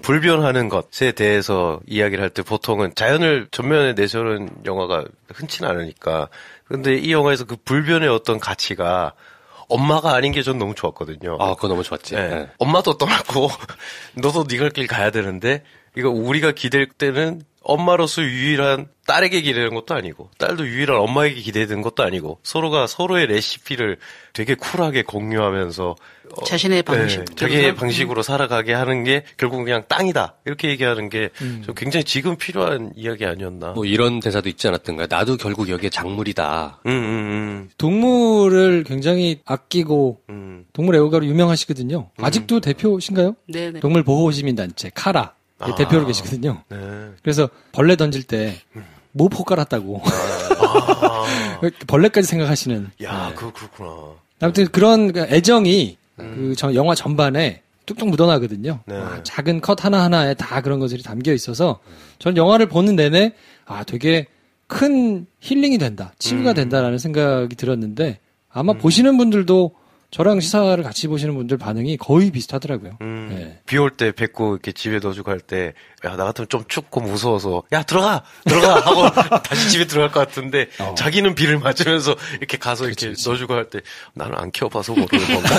S7: 불변하는 것에 대해서 이야기를 할 때 보통은 자연을 전면에 내세우는 영화가 흔치는 않으니까. 근데 이 영화에서 그 불변의 어떤 가치가 엄마가 아닌 게 전 너무 좋았거든요.
S6: 그거 너무 좋았지.
S7: 네.
S6: 네.
S7: 엄마도 떠났고 너도 네가 길 가야 되는데 이거 우리가 기댈 때는 엄마로서 유일한 딸에게 기대는 것도 아니고 딸도 유일한 엄마에게 기대는 것도 아니고 서로가 서로의 레시피를 되게 쿨하게 공유하면서
S5: 자신의 방식,
S7: 네, 자기의 방식으로 살아가게 하는 게 결국 그냥 땅이다 이렇게 얘기하는 게 굉장히 지금 필요한 이야기 아니었나.
S6: 뭐 이런 대사도 있지 않았던가요? 나도 결국 여기에 작물이다.
S1: 동물을 굉장히 아끼고 동물 애호가로 유명하시거든요. 아직도 대표신가요?
S5: 네네.
S1: 동물 보호시민단체 카라. 대표로 계시거든요. 네. 그래서 벌레 던질 때 모포 깔았다고. 벌레까지 생각하시는.
S7: 야, 네. 그렇구나.
S1: 아무튼 그런 애정이 그 영화 전반에 뚝뚝 묻어나거든요. 네. 작은 컷 하나하나에 다 그런 것들이 담겨 있어서 전 영화를 보는 내내 되게 큰 힐링이 된다. 치유가 된다라는 생각이 들었는데 아마 보시는 분들도 저랑 시사를 같이 보시는 분들 반응이 거의 비슷하더라고요. 네.
S7: 비 올 때 뱉고 이렇게 집에 넣어주고 할 때, 야, 나 같으면 좀 춥고 무서워서, 야, 들어가! 하고 다시 집에 들어갈 것 같은데, 자기는 비를 맞으면서 이렇게 가서 이렇게 넣어주고 할 때, 나는 안 키워봐서 모르는 건가?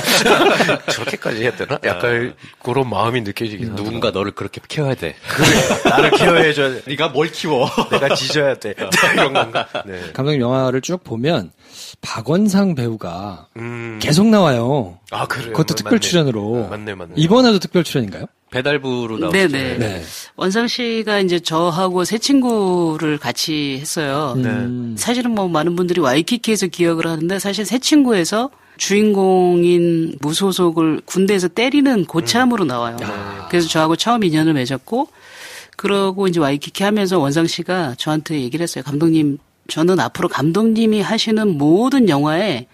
S7: 저렇게까지 해야 되나? 약간 그런 마음이 느껴지긴 하더라.
S6: 누군가 너를 그렇게 케어해야 돼.
S7: 그래, 나를 케어해줘야 돼.
S6: 네가 뭘 키워?
S7: 내가 짖어야 돼. 이런 건가? 네.
S1: 감독님 영화를 쭉 보면, 박원상 배우가 계속 나와요.
S7: 그래요?
S1: 그것도 특별 출연으로.
S7: 맞네.
S1: 이번에도 특별 출연인가요?
S6: 배달부로 나오죠.
S5: 네네. 네. 원상 씨가 이제 저하고 새 친구를 같이 했어요. 사실은 뭐 많은 분들이 와이키키에서 기억을 하는데 사실 새 친구에서 주인공인 무소속을 군대에서 때리는 고참으로 나와요. 그래서 저하고 처음 인연을 맺었고 그러고 이제 와이키키 하면서 원상 씨가 저한테 얘기를 했어요. 감독님, 저는 앞으로 감독님이 하시는 모든 영화에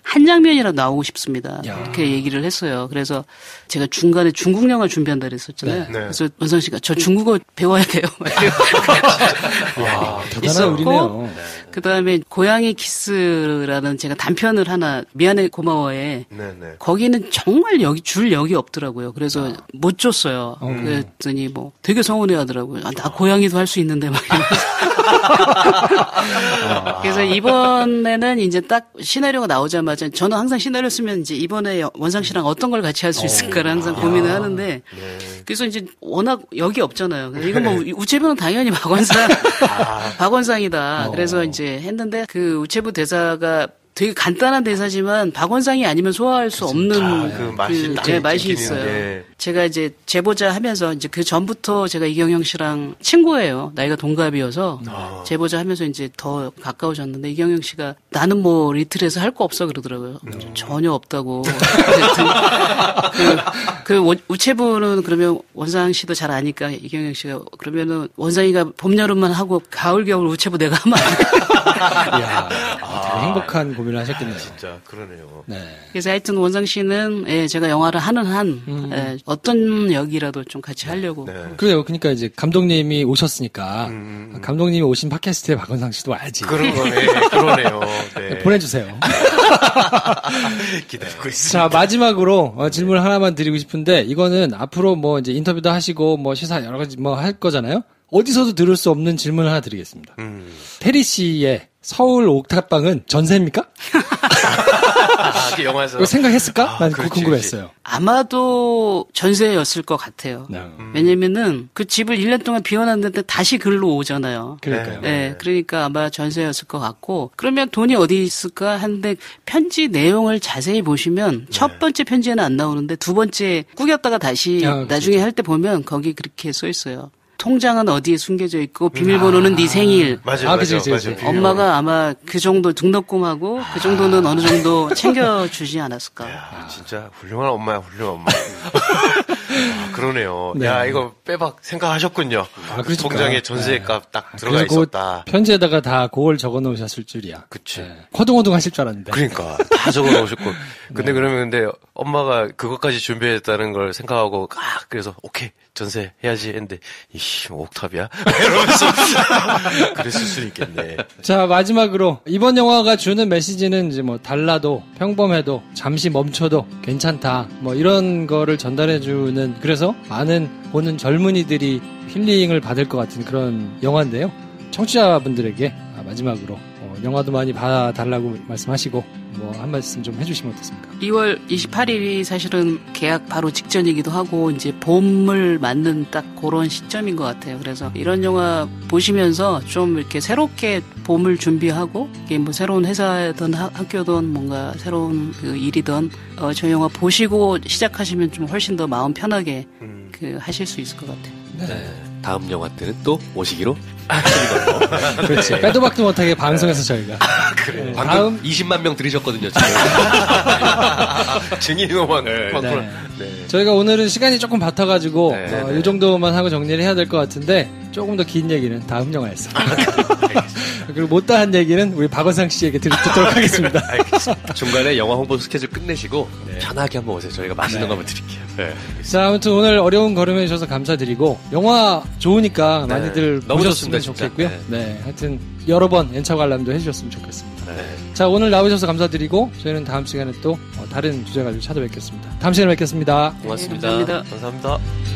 S5: 한 장면이라도 나오고 싶습니다. 이렇게 얘기를 했어요. 그래서 제가 중간에 중국 영화 준비한다 그랬었잖아요. 네. 그래서 원상 씨가 저 중국어 배워야 돼요.
S1: 대단한 우리네요.
S5: 그다음에 고양이 키스라는 제가 단편을 하나 미안해 고마워해. 거기는 정말 줄 역이 없더라고요. 그래서 못 줬어요. 그랬더니 뭐 되게 서운해하더라고요. 나 고양이도 할 수 있는데 막 이러면서. 그래서 이번에는 이제 딱 시나리오가 나오자마자 저는 항상 시나리오 쓰면 이제 이번에 원상 씨랑 어떤 걸 같이 할 수 있을까를 항상 고민을 하는데 그래서 이제 워낙 역이 없잖아요. 그래서 이건 뭐 우체부는 당연히 박원상이다. 그래서 이제 했는데 그 우체부 대사가 되게 간단한 대사지만 박원상이 아니면 소화할 수 없는 그 맛이 있어요. 제가 이제 제보자 하면서 이제 그 전부터 제가 이경영 씨랑 친구예요. 나이가 동갑이어서 제보자 하면서 이제 더 가까워졌는데 이경영 씨가 나는 뭐 리틀에서 할 거 없어 그러더라고요. 전혀 없다고. 그 우체부는 그러면 원상 씨도 잘 아니까 이경영 씨가 그러면은 원상이가 봄 여름만 하고 가을 겨울 우체부 내가 하면 안 돼.
S1: 이야, 되게 행복한 고민을 하셨겠네요.
S7: 진짜 그러네요.
S5: 네. 그래서 하여튼 원상 씨는 제가 영화를 하는 한 어떤 역이라도 좀 같이 하려고.
S1: 그래요. 그러니까 이제 감독님이 오셨으니까 감독님이 오신 팟캐스트에 박원상 씨도 와야지.
S7: 그러네요. 네.
S1: 보내주세요.
S7: 기다리고 있습니다.
S1: 자, 마지막으로 질문 하나만 드리고 싶은데 이거는 앞으로 뭐 이제 인터뷰도 하시고 뭐 시사 여러 가지 뭐 할 거잖아요. 어디서도 들을 수 없는 질문을 하나 드리겠습니다. 테리 씨의 서울 옥탑방은 전세입니까?
S7: 그 영화에서
S1: 생각했을까? 난 그거 궁금했어요.
S5: 아마도 전세였을 것 같아요. 왜냐면은 그 집을 1년 동안 비워놨는데 다시 글로 오잖아요.
S1: 그러니까요.
S5: 네, 그러니까 아마 전세였을 것 같고 그러면 돈이 어디 있을까 하는데 편지 내용을 자세히 보시면 첫 번째 편지에는 안 나오는데 두 번째 꾸겼다가 다시 나중에 할 때 보면 거기 그렇게 써 있어요. 통장은 어디에 숨겨져 있고 비밀번호는 네 생일.
S7: 맞아요.
S1: 그치.
S5: 엄마가 아마 그 정도 등록금하고 그 정도는 어느 정도 챙겨주지 않았을까.
S7: 야, 진짜 훌륭한 엄마야, 훌륭한 엄마. 그러네요.
S1: 네.
S7: 야, 이거 빼박 생각하셨군요.
S1: 그러니까.
S7: 통장에 전세값 딱 들어가 있었다.
S1: 편지에다가 다 그걸 적어 놓으셨을 줄이야.
S7: 그치.
S1: 허둥허둥 하실 줄 알았는데.
S7: 그러니까 다 적어 놓으셨고. 근데 근데 엄마가 그것까지 준비했다는 걸 생각하고 그래서 오케이 전세 해야지 했는데 이씨 옥탑이야 이러면서 그랬을 수 있겠네.
S1: 자, 마지막으로 이번 영화가 주는 메시지는 이제 뭐 달라도 평범해도 잠시 멈춰도 괜찮다 뭐 이런 거를 전달해주는, 그래서 많은 보는 젊은이들이 힐링을 받을 것 같은 그런 영화인데요. 청취자분들에게 마지막으로 영화도 많이 봐달라고 말씀하시고 뭐 한 말씀 좀 해주시면 어떻습니까?
S5: 2월 28일이 사실은 개학 바로 직전이기도 하고 이제 봄을 맞는 딱 그런 시점인 것 같아요. 그래서 이런 영화 보시면서 좀 이렇게 새롭게 봄을 준비하고 이게 뭐 새로운 회사든 학교든 뭔가 새로운 그 일이든 저 영화 보시고 시작하시면 좀 훨씬 더 마음 편하게 그 하실 수 있을 것 같아요.
S6: 네. 다음 영화 때는 또 오시기로 하시는 걸로.
S1: 그렇지.
S6: 네.
S1: 빼도 박도 못하게 방송에서 저희가.
S6: 그래.
S1: 네.
S6: 방금
S1: 다음
S6: 20만 명 들으셨거든요, 지금.
S7: 증인으로만.
S1: 네. 저희가 오늘은 시간이 조금 바타가지고 이 정도만 하고 정리를 해야 될 것 같은데 조금 더 긴 얘기는 다음 영화에서. 그리고 못다한 얘기는 우리 박원상 씨에게 듣도록 하겠습니다.
S6: 알겠습니다. 중간에 영화 홍보 스케줄 끝내시고 편하게 한번 오세요. 저희가 맛있는 거 한번 드릴게요. 네.
S1: 자, 아무튼 오늘 어려운 걸음 해주셔서 감사드리고 영화 좋으니까 많이들
S6: 너무
S1: 보셨으면
S6: 좋습니다,
S1: 좋겠고요. 네, 하여튼 여러 번 연차 관람도 해주셨으면 좋겠습니다. 자, 오늘 나오셔서 감사드리고 저희는 다음 시간에 또 다른 주제 가지고 찾아뵙겠습니다. 다음 시간에 뵙겠습니다.
S6: 고맙습니다.
S5: 네, 감사합니다.
S7: 감사합니다.